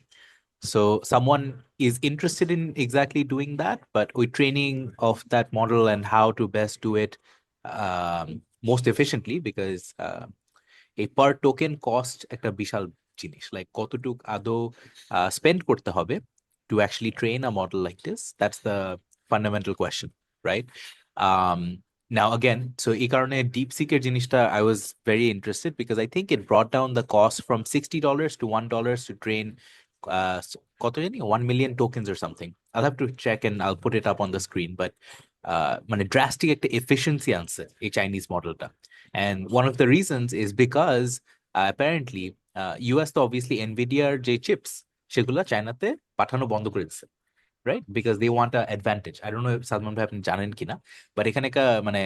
So someone is interested in exactly doing that, but with training of that model and how to best do it most efficiently, because a per token cost একটা বিশাল জিনিস, like কতটুক আদৌ spend করতে হবে to actually train a model like this. That's the fundamental question, right? Now again, so এই কারণে DeepSeek এর জিনিসটা I was very interested because I think it brought down the cost from $60 to $1 to train কত জানি 1 million tokens or something. I'll have to check and I'll put it up on the screen, but মানে drastic একটা efficiency আনছে এই Chinese মডেলটা. And one of the reasons is because apparently US তো obviously NVIDIA র যে chips সেগুলো চায়নাতে পাঠানো বন্ধ করে দিচ্ছে, right? Because they want a advantage. I don't know if Salman ভাই আপনি জানেন কিনা, but এখানে একটা মানে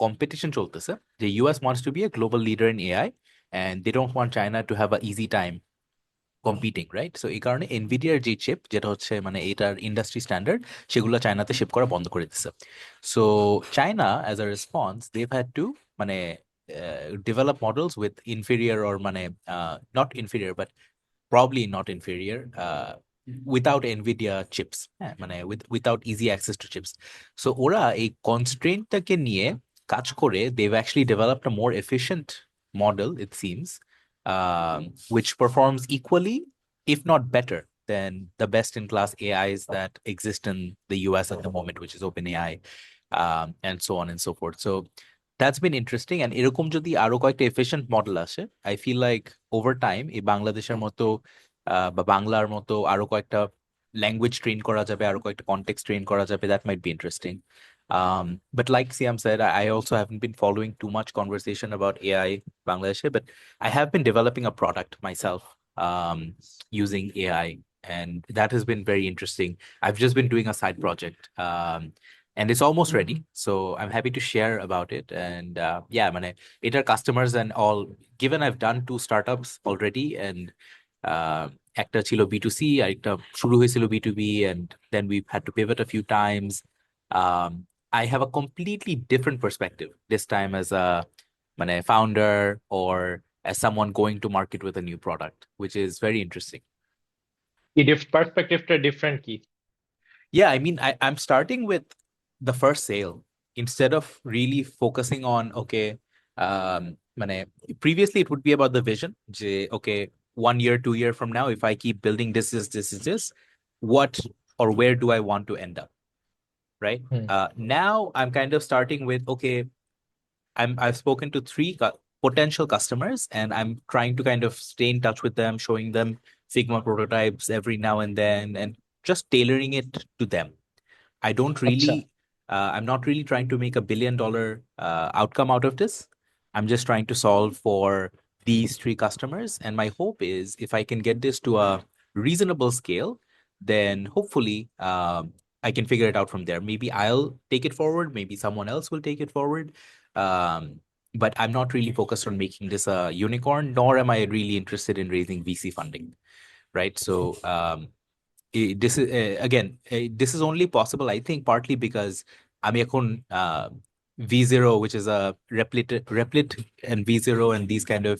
competition চলতেছে যে US wants to be a global leader in AI and they don't want China to have an easy time competing, right? So এই কারণে এনভিডিয়ার যে চিপ যেটা হচ্ছে মানে এটার ইন্ডাস্ট্রি স্ট্যান্ডার্ড সেগুলো চায়নাতে শিপ করা বন্ধ করে দিচ্ছে। So China as a response they've had to মানে develop models with inferior or মানে not inferior but probably not inferior without NVIDIA chips, হ্যাঁ মানে without easy access to chips. So ওরা এই কনস্ট্রেন্টটাকে নিয়ে কাজ করে, they've actually developed a more efficient model, it seems, which performs equally, if not better, than the best-in-class AIs that exist in the US at the moment, which is OpenAI, and so on and so forth. So that's been interesting. And এরকম যদি আরো কয়েকটা efficient model আসে, I feel like over time, এই বাংলাদেশের মতো বা বাংলার মতো আরো কয়েকটা language train করা যাবে, আরো কয়েকটা context train করা যাবে, that might be interesting. But like Siam said, I also haven't been following too much conversation about AI Bangladesh, but I have been developing a product myself using AI, and that has been very interesting. I've just been doing a side project, and it's almost ready. So I'm happy to share about it. And yeah, মানে এটার customers and all, given I've done 2 startups already, and একটা ছিল B2C, আরেকটা শুরু হয়েছিল B2B, and then we've had to pivot a few times. I have a completely different perspective this time as a মানে founder or as someone going to market with a new product, which is very interesting. পার্সপেক্টিভটা different কি? Yeah, I mean, I'm starting with the first sale instead of really focusing on, okay, মানে previously it would be about the vision, যে, okay, 1 year, 2 year from now, if I keep building this, what or where do I want to end up, right? Now I'm kind of starting with, okay, I've spoken to 3 potential customers, and I'm trying to kind of stay in touch with them, showing them Figma prototypes every now and then, and just tailoring it to them. I don't really, I'm not really trying to make $1 billion outcome out of this. I'm just trying to solve for these 3 customers. And my hope is if I can get this to a reasonable scale, then hopefully I can figure it out from there. Maybe I'll take it forward. Maybe someone else will take it forward. But I'm not really focused on making this a unicorn, nor am I really interested in raising VC funding, right? So this is again, this is only possible, I think, partly because আমি এখন V0, which is a Replit and V0 and these kind of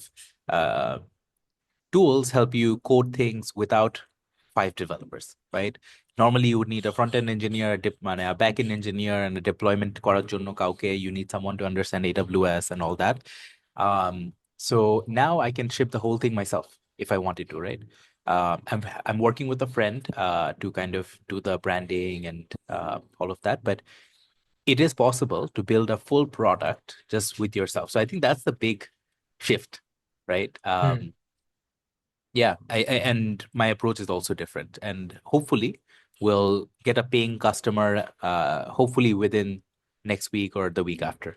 tools help you code things without 5 developers, right? Normally you would need a front-end engineer, a back-end engineer, and a deployment করার জন্য কাউকে, you need someone to understand AWS and all that. So now I can ship the whole thing myself if I wanted to, right? I'm working with a friend to kind of do the branding and all of that, but it is possible to build a full product just with yourself. So I think that's the big shift, right? Yeah, and my approach is also different, and hopefully we'll get a paying customer, hopefully within next week or the week after.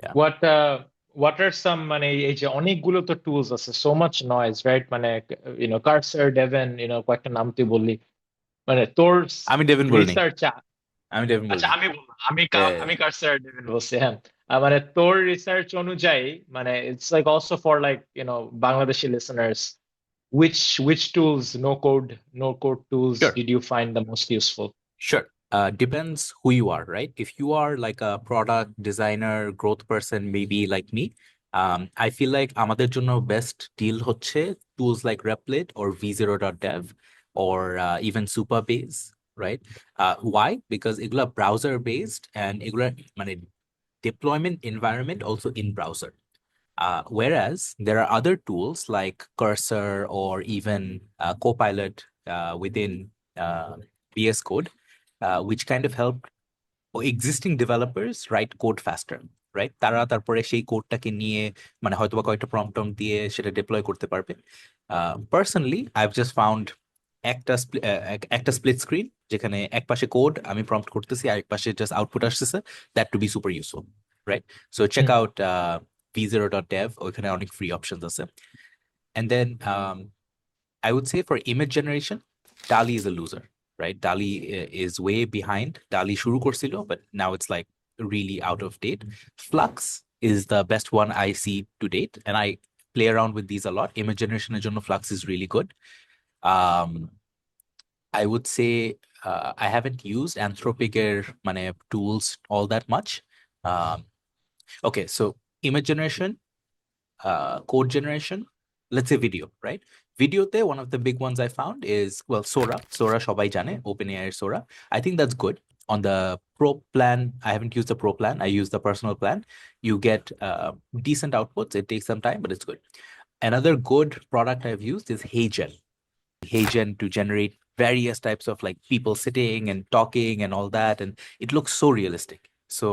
Yeah. What are some মানে এই যে অনেকগুলো তো tools আছে, so much noise, right? মানে cursor, ডেভেন, কয়েকটা নাম তুই বললি, মানে তোর আমি ডেভিন বলিনি, রিসার্চ। আমি ডেভিন আচ্ছা, বলিনি। আমি বললাম, আমি Yeah. আমি কার্সার ডেভেন বলছি, হ্যাঁ। মানে তোর রিসার্চ অনুযায়ী, মানে it's like also for like Bangladeshi listeners, which tools, no code tools Sure. did you find the most useful? Sure. Depends who you are, right? If you are like a product designer, growth person, maybe like me, I feel like আমাদের জন্য best deal হচ্ছে tools like Replit or V0.dev or even Supabase, right? Why? Because এগুলা browser based and এগুলা মানে deployment environment also in browser. Whereas there are other tools like Cursor or even Copilot within VS Code, which kind of help existing developers write code faster, right? তারা তারপরে সেই কোডটাকে নিয়ে মানে হয়তোবা কয়েকটা prompt দিয়ে সেটা ডিপ্লয় করতে পারবে। Personally, I've just found একটা স্প্লিট স্ক্রিন যেখানে এক পাশে কোড আমি প্রম্পট করতেছি আর এক পাশে জাস্ট আউটপুট আসতেছে, that to be super useful, right? So check out v0.dev, ওইখানে অনেক ফ্রি অপশনস আছে। And then I would say for image generation, DALL-E is a loser, right? DALL-E is way behind. DALL-E shuru korsilo, but now it's like really out of date. Flux is the best one I see to date, and I play around with these a lot. Image generation এর জন্য Flux is really good. I would say I haven't used Anthropic মানে tools all that much. Okay, so image generation, code generation, let's say video, right? Videote, one of the big ones I found is, well, Sora. Sora shobai jane, OpenAI Sora. I think that's good. On the pro plan. I haven't used the pro plan. I use the personal plan. You get decent outputs. It takes some time, but it's good. Another good product I've used is HeyGen to generate various types of like people sitting and talking and all that, and it looks so realistic. So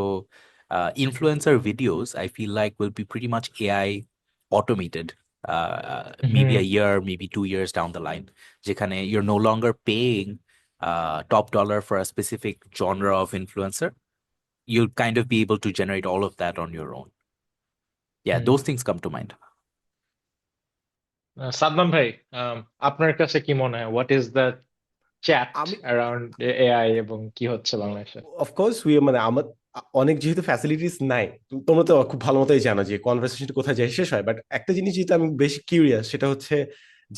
influencer videos, I feel like, will be pretty much AI automated. Maybe a year, maybe 2 years down the line, যেখানে you're no longer paying top dollar for a specific genre of influencer. You'll kind of be able to generate all of that on your own. Yeah, those things come to mind. Sadman ভাই, আপনার কাছে কি মনে হয়, what is the chat আমি- around AI এবং কি হচ্ছে বাংলাদেশে? অফকোর্স মানে আমার অনেক যেহেতু ফ্যাসিলিটিস নাই, তোমরা তো খুব ভালো মতোই জানো যে কনভারসেশন কোথায় যায় শেষ হয়, বাট একটা জিনিস যেটা আমি বেশি কিউরিয়াস সেটা হচ্ছে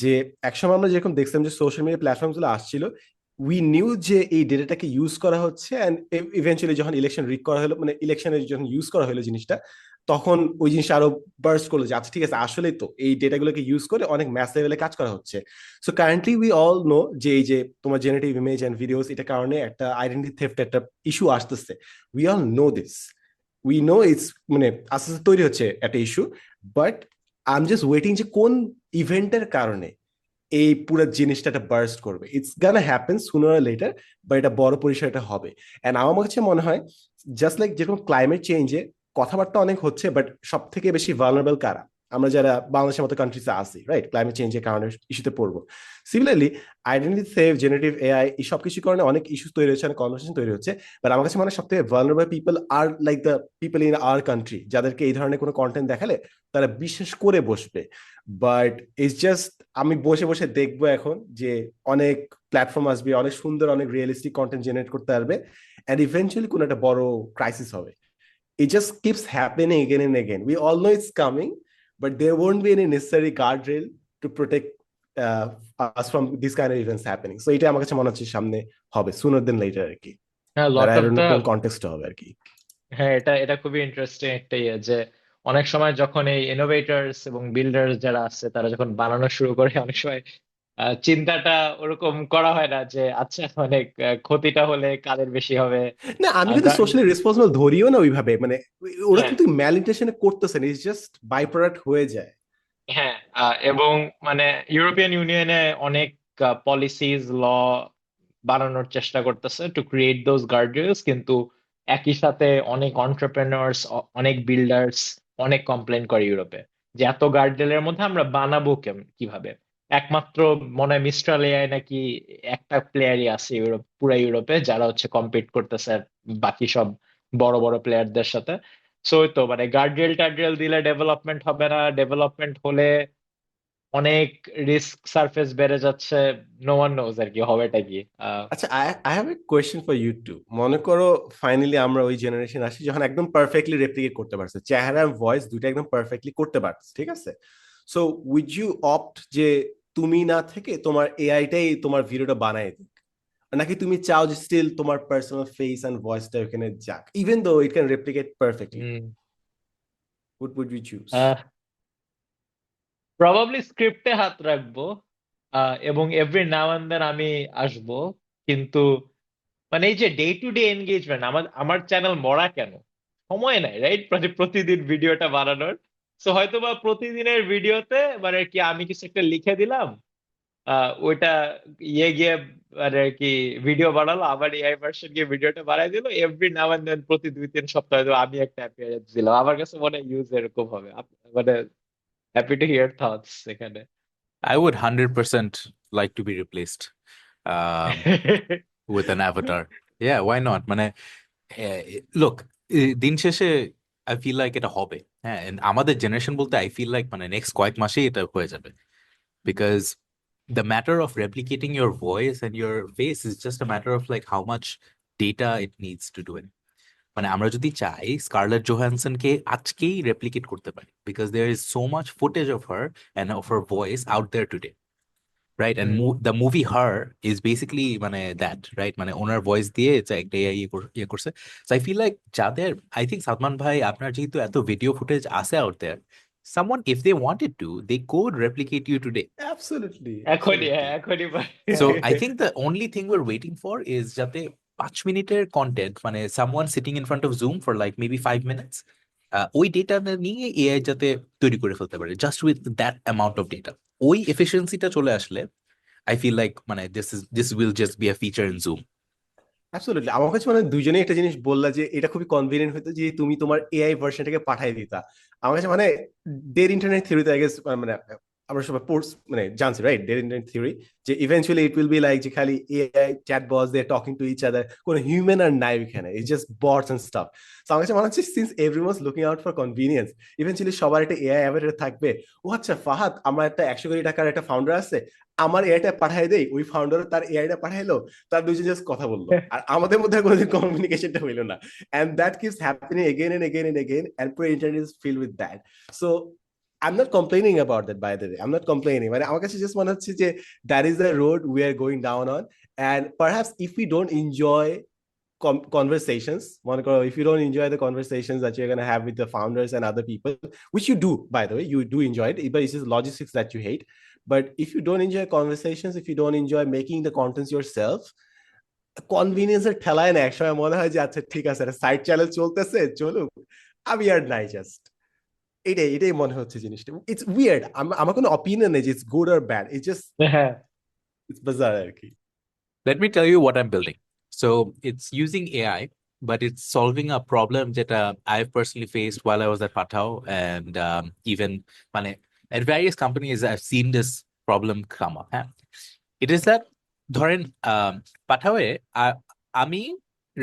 যে একসময় আমরা যেরকম দেখছিলাম যে সোশ্যাল মিডিয়া প্ল্যাটফর্ম গুলো আসছিল, উই নিউ যে এই ডেটাটাকে ইউজ করা হচ্ছে, অ্যান্ড ইভেন্চুয়ালি যখন ইলেকশন রিগ করা হলো, মানে ইলেকশনে যখন ইউজ করা হলো জিনিসটা, তখন ওই জিনিসটা আরো বার্স্ট করলো যে আচ্ছা ঠিক আছে, আসলেই তো এই ডেটাগুলোকে ইউজ করে অনেক ম্যাস লেভেলে কাজ করা হচ্ছে। So currently we all know যে এই যে তোমার জেনারেটিভ ইমেজ এন্ড ভিডিওস, এটা কারণে একটা আইডেন্টিটি থেফট একটা ইস্যু আসতেছে। We all know this, we know it's মানে আস্তে আস্তে তৈরি হচ্ছে একটা issue, but I am just waiting যে কোন ইভেন্টের কারণে এই পুরো জিনিসটা একটা বার্স্ট করবে। It's gonna happen sooner or later, but এটা বড় পরিসরে এটা হবে। এন্ড আমার কাছে মনে হয় জাস্ট লাইক যেরকম ক্লাইমেট চেঞ্জে কথাবার্তা অনেক হচ্ছে, বাট সব থেকে বেশি ভালনারেবল কারা? আমরা যারা বাংলাদেশের মতো কান্ট্রিতে আছি, রাইট? ক্লাইমেট চেঞ্জের কারণে ইস্যুতে পড়বো। সিমিলারলি আইডেন্টিটি থেফ, জেনারেটিভ এআই, এই সব কিছুর কারণে অনেক ইস্যু তৈরি হচ্ছে, অনেক কনভারসেশন তৈরি হচ্ছে। বাট আমার কাছে মনে হয় সব থেকে vulnerable people are like the people in our country, যাদেরকে এই ধরনের কোনো কন্টেন্ট দেখালে তারা বিশেষ করে বসবে। বাট ইটস জাস্ট আমি বসে বসে দেখবো এখন যে অনেক প্ল্যাটফর্ম আসবে, অনেক সুন্দর অনেক রিয়েলিস্টিক কন্টেন্ট জেনারেট করতে পারবে, অ্যান্ড ইভেন্চুয়ালি কোনো একটা বড় ক্রাইসিস হবে। It just keeps happening again and again. We all know it's coming, but there won't be any necessary guardrail to protect us from these kind of events happening. So এটা আমার কাছে মনে হচ্ছে সামনে হবে sooner than later আর কি। হ্যাঁ, But lot I of don't the know কোন কনটেক্সটে হবে আর কি। হ্যাঁ, এটা এটা খুবই ইন্টারেস্টিং একটা ইয়ে যে অনেক সময় যখন এই ইনোভেটরস এবং বিল্ডার্স যারা আছে তারা যখন বানানো শুরু করে, অনেক সময় চিন্তাটা ওরকম করা হয় না যে আচ্ছা অনেক ক্ষতিটা হলে কাদের বেশি হবে। না, আমি কিন্তু সোশ্যালি রেসপন্সিবল ধরিও না ওইভাবে, মানে ওরা হ্যাঁ। কিন্তু ম্যালিন্টেশনে করতেছে না, ইটস জাস্ট বাই প্রোডাক্ট হয়ে যায়। হ্যাঁ, এবং মানে ইউরোপিয়ান ইউনিয়নে অনেক পলিসিস ল বানানোর চেষ্টা করতেছে টু ক্রিয়েট দোজ গার্ডরেলস, কিন্তু একই সাথে অনেক অন্টারপ্রেনার্স, অনেক বিল্ডার্স অনেক কমপ্লেন করে ইউরোপে যে এত গার্ডরেলের মধ্যে আমরা বানাবো কিভাবে। একমাত্র মনে হয় মিস্ট্রাল এআই নাকি একটা প্লেয়ারই আছে পুরো ইউরোপে যারা হচ্ছে কম্পিট করতেছে বাকি সব বড় বড় প্লেয়ারদের সাথে। সো তো মানে গার্ডরেল টার্ডরেল দিলে ডেভেলপমেন্ট হবে না, ডেভেলপমেন্ট হলে অনেক রিস্ক সারফেস বেড়ে যাচ্ছে, নো ওয়ান নোজ আর কি হবেটা কি। আচ্ছা, I have a question for you too. মনে করো ফাইনালি আমরা ওই জেনারেশন আসি যখন একদম পারফেক্টলি রেপ্লিকেট করতে পারছে, চেহারা ভয়েস দুইটা একদম পারফেক্টলি করতে পারছে, ঠিক আছে? সো উইড ইউ অপ্ট যে তুমি না থেকে তোমার এআইটাই তোমার ভিডিওটা বানায় দিক, নাকি তুমি চাও যে স্টিল তোমার পার্সোনাল ফেস এন্ড ভয়েসটা ওখানে যাক, even though it can replicate perfectly? What would you choose? Probably স্ক্রিপ্টে হাত রাখবো, এবং এভরি নাও এন্ড দেন আমি আসবো, কিন্তু মানে এই যে ডে টু ডে এনগেজমেন্ট, আমার চ্যানেল মরা কেন, সময় নাই রাইট, প্রতিদিন ভিডিওটা বানানোর। সো হয়তো বা প্রতিদিনের ভিডিওতে মানে কি আমি কিছু একটা লিখে দিলাম, ওইটা গিয়ে মানে কি ভিডিও বানালো, আবার এআই ভার্সন গিয়ে ভিডিওটা বানাই দিল, এভরি নাও এন্ড দেন প্রতি 2-3 সপ্তাহে তো আমি একটা অ্যাপিয়ারেন্স দিলাম। আমার কাছে মনে হয় ইউজ এরকম হবে। মানে হ্যাপি টু হিয়ার থটস এখানে। I would 100% like to be replaced with an avatar. Yeah, why not? মানে look, দিন শেষে I feel like এটা হবে। হ্যাঁ, and আমাদের জেনারেশন বলতে I feel like মানে নেক্সট কয়েক মাসেই এটা হয়ে যাবে, because the matter of replicating your voice and your face is just a matter of like how much data it needs to do it. মানে আমরা যদি চাই স্কারলেট জোহানসনকে আজকেই রেপ্লিকেট করতে পারি, because there is so much footage of her and of her voice out there today, right? And the movie Her is basically মানে that, right? মানে ওনার voice দিয়ে একটা AI ইয়ে করছে। So I feel like যাদের, I think Salman ভাই আপনার যেহেতু এত ভিডিও ফুটেজ আছে out there, someone if they wanted to they could replicate you today. Absolutely, এখনই, absolutely. এখনই So I think the only thing we're waiting for is যাতে 5 মিনিটের কন্টেন্ট মানে someone sitting in front of Zoom for like maybe 5 minutes ওই data নিয়ে AI যাতে তৈরি করে ফেলতে পারে just with that amount of data, ওই এফিসিয়েন্সিটা চলে আসলে আই ফিল লাইক মানে this will just be a feature in Zoom. Absolutely আমার কাছে মানে দুজনেই একটা জিনিস বললা যে এটা খুবই কনভিনিয়েন্ট হতো যে তুমি তোমার এআই ভার্সনটাকে পাঠিয়ে দিতা। আমার কাছে মানে ডের ইন্টারনেট থিওরিতে আই গেস মানে আমরা সবাই পোর্টস মানে জানছি রাইট, ডের ইন্টারনেট থিওরি যে eventually it will be like যে খালি AI chat bots they talking to each other, কোনো হিউম্যান আর নাই ওইখানে, it's just bots and stuff. So আমার কাছে মনে হচ্ছে since everyone's looking out for convenience, eventually সবার একটা এআই অ্যাভেটার থাকবে। ও আচ্ছা ফাহাদ, আমার একটা 100 কোটি টাকার একটা ফাউন্ডার আছে, আমার এআইটা পাঠাই দেই, ওই ফাউন্ডার তার এআইটা পাঠাইলো, তার দুজন জাস্ট কথা বললো, আর আমাদের মধ্যে কোনোদিন কমিউনিকেশনটা হইলো না। And that keeps happening again and again and again, and pro internet is filled with that. So I'm not complaining about that, by the way. I'm not complaining. মানে আমার কাছে just মনে হচ্ছে যে that is the road we are going down on, and perhaps if we don't enjoy conversations, মনে করো, if you don't enjoy the conversations that you're going to have with the founders and other people, which you do, by the way, you do enjoy it, but it's just logistics that you hate. But if you don't enjoy conversations, if you don't enjoy making the contents yourself, কনভিনিয়েন্সের ঠেলায় না একসময় মনে হয় যে আচ্ছা ঠিক আছে, side channel চলতেছে, চলুক, আমি আর নাই, জাস্ট এটাই এটাই মনে হচ্ছে জিনিসটা। ইটস উইয়ার্ড, আমার কোনো অপিনিয়ন নেই যে it's good or bad, it's just হ্যাঁ ইটস বাজার আর কি। Let me tell you what I'm building. So it's using AI, but it's solving a problem that I've personally faced while I was at Patao, and even মানে, at various companies I've seen this problem come up. হ্যাঁ? It is that ধরেন পাঠাওয়ে আমি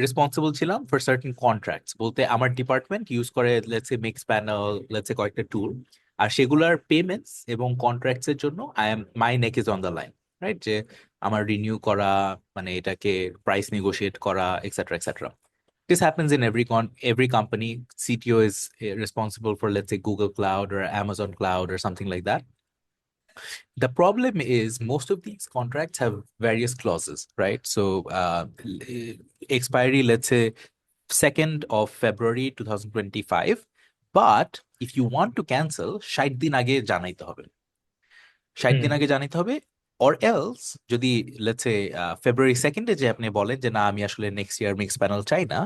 responsible ছিলাম for certain contracts, বলতে আমার department use করে let's say Mixpanel, let's say কয়েকটা tool, আর সেগুলার পেমেন্টস এবং কন্ট্রাক্টস এর জন্য my neck is on the line, right? যে আমার রিনিউ করা, মানে এটাকে প্রাইস নেগোশিয়েট করা, etcetera etcetera. This happens in every company. CTO is responsible for, let's say, Google Cloud or Amazon Cloud or something like that. The problem is most of these contracts have various clauses, right? So expiry, let's say 2nd of February 2025. But if you want to cancel, 60 দিন আগে জানাইতে হবে। 60 দিন আগে জানাইতে হবে, or else যদি let's say February 2nd যে আপনি বলেন যে না আমি আসলে next year mixed panel চাই না,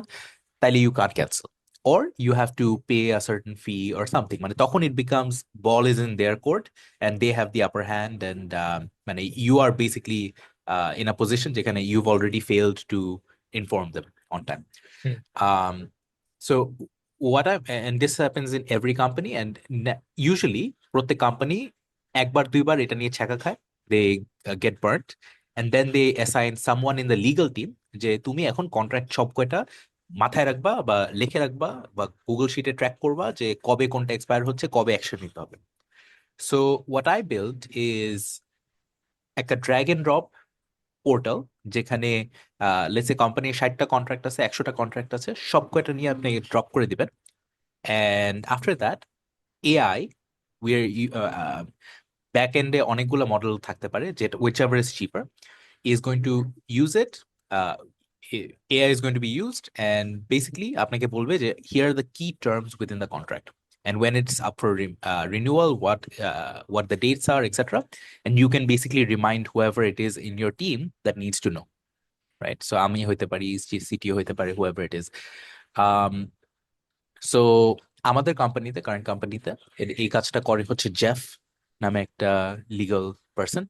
তাইলে you can't cancel, or you have to pay a certain fee or something, মানে তখন it becomes ball is in their court and they have the upper hand, and মানে you are basically in a position যেখানে you've already failed to inform them on time. So what and this happens in every company, and usually প্রত্যেক company একবার দুইবার এটা নিয়ে ছ্যাঁকা খায়, they get burnt, and then they assign someone in the legal team যে তুমি এখন contract সব কয়টা মাথায় রাখবা বা লিখে রাখবা বা গুগল শিটে ট্র্যাক করবা যে কবে কোনটা এক্সপায়ার হচ্ছে, কবে অ্যাকশন নিতে হবে। So what I build is একটা ড্র্যাগ এন্ড ড্রপ পোর্টাল, যেখানে লেটস সে কোম্পানির 60টা কন্ট্রাক্ট আছে, 100টা কন্ট্রাক্ট আছে, সব কয়টা নিয়ে আপনি ড্রপ করে দিবেন, and after that AI where you back এন্ডে অনেকগুলো মডেল থাকতে পারে, যেটা whichever is cheaper is going to use it. AI is going to be used, and basically আপনাকে বলবে যে here are the key terms within the contract, and when it's up for renewal, what the dates are, etc. And you can basically remind whoever it is in your team that needs to know, right? So আমি হইতে পারি, CTO হইতে পারে, whoever it is. So আমাদের কোম্পানিতে, current কোম্পানিতে এই কাজটা করে হচ্ছে জেফ নামে একটা legal person,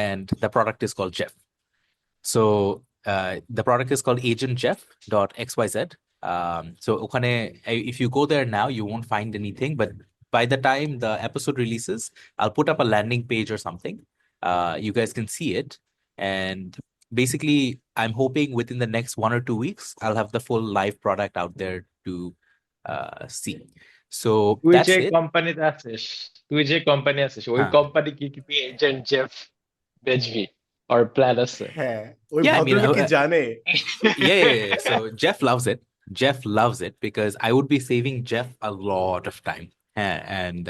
and the product is called Jeff. So the product is called agentjeff.xyz. So ওখানে if you go there now, you won't find anything, but by the time the episode releases, I'll put up a landing page or something. You guys can see it, and basically I'm hoping within the next 1 or 2 weeks I'll have the full live product out there to see. So তুই that's যে it. কোম্পানিতে আছিস, ওই হ্যাঁ। Company কি তুই agent Jeff বেচবি আর plan আছে? হ্যাঁ, ওই Yeah, I mean, ভদ্রলোক কি জানে? yeah. So Jeff loves it. Jeff loves it because I would be saving Jeff a lot of time. And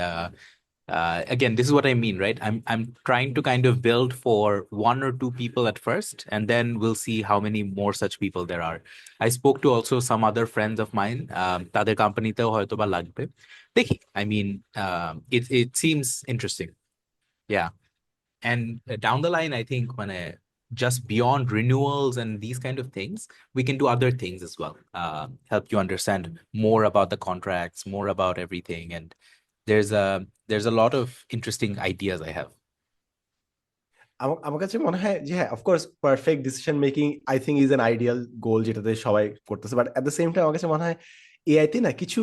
again, this is what I mean, right? I'm trying to kind of build for 1 or 2 people at first, and then we'll see how many more such people there are. I spoke to also some other friends of mine. তাদের কোম্পানিতেও হয়তো বা লাগবে। দেখি, I mean, it seems interesting. Yeah. And down the line, I think মানে just beyond renewals and these kind of things, we can do other things as well. Help you understand more about the contracts, more about everything, and there's a lot of interesting ideas I have. আমার কাছে মনে হয় যে হ্যাঁ of course perfect decision making I think is an ideal goal, যেটাতে সবাই করতেছে, but at the same time আমার কাছে মনে হয় এআই তে না কিছু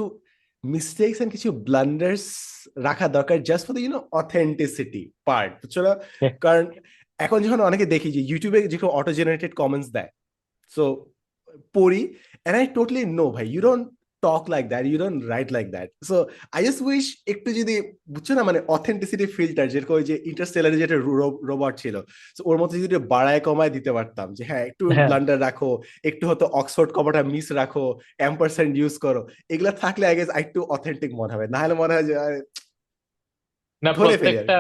মিস্টেকস এন্ড কিছু ব্লান্ডার্স রাখা দরকার, just for the authenticity part, বুঝছো না? কারণ এখন যখন অনেকে দেখি যে ইউটিউবে যেগুলো অটো জেনারেটেড কমেন্টস দেয়, সো পড়ি, and I totally know ভাই you don't talk like that, you don't write like that, so I just wish একটু যদি বুঝছো না মানে অথেন্টিসিটি ফিল্টার, যেরকম ওই যে ইন্টারস্টেলারে যেটা রোবট ছিল, so ওর মধ্যে যদি বাড়ায় কমায় দিতে পারতাম যে হ্যাঁ একটু হ্যাঁ ব্লান্ডার রাখো, একটু হয়তো অক্সফোর্ড কমাটা মিস রাখো, এম্পারসেন্ট ইউজ করো, এগুলা থাকলে আই গেস একটু অথেন্টিক মনে হবে, না হলে মনে হয় যে না ধরে ফেলি আর প্রত্যেকটা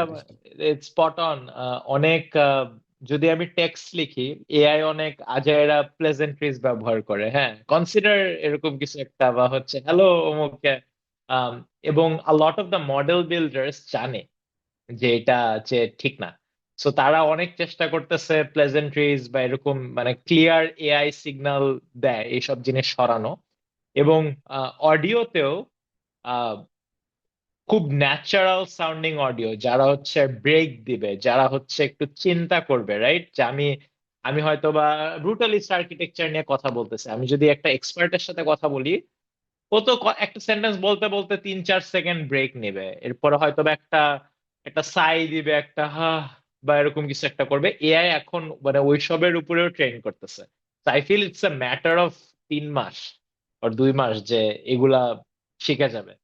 স্পট অন। অনেক যদি আমি টেক্সট লিখি, এআই অনেক আজাইরা প্লেজেন্ট্রিজ ব্যবহার করে, হ্যাঁ কনসিডার এরকম কিছু একটা, বা হচ্ছে হ্যালো অমুকে, এবং a lot of the model builders জানে যে এটা যে ঠিক না, সো তারা অনেক চেষ্টা করতেছে প্লেজেন্ট্রিজ বা এরকম মানে ক্লিয়ার এআই সিগন্যাল দেয় এইসব জিনিস সরানো, এবং অডিওতেও খুব ন্যাচারাল সাউন্ডিং অডিও, যারা হচ্ছে ব্রেক দিবে, যারা হচ্ছে একটু চিন্তা করবে, রাইট? যে আমি আমি হয়তো বা ব্রুটালিস্ট আর্কিটেকচার নিয়ে কথা বলতেছে, আমি যদি একটা এক্সপার্টের সাথে কথা বলি, ও তো একটা সেন্টেন্স বলতে বলতে 3-4 সেকেন্ড ব্রেক নেবে, এরপরে হয়তো বা একটা একটা সাই দিবে, একটা হা বা এরকম কিছু একটা করবে। এআই এখন মানে ওইসবের উপরেও ট্রেন করতেছে। I feel it's a matter of 3 মাস আর 2 মাস যে এগুলা শিখে যাবে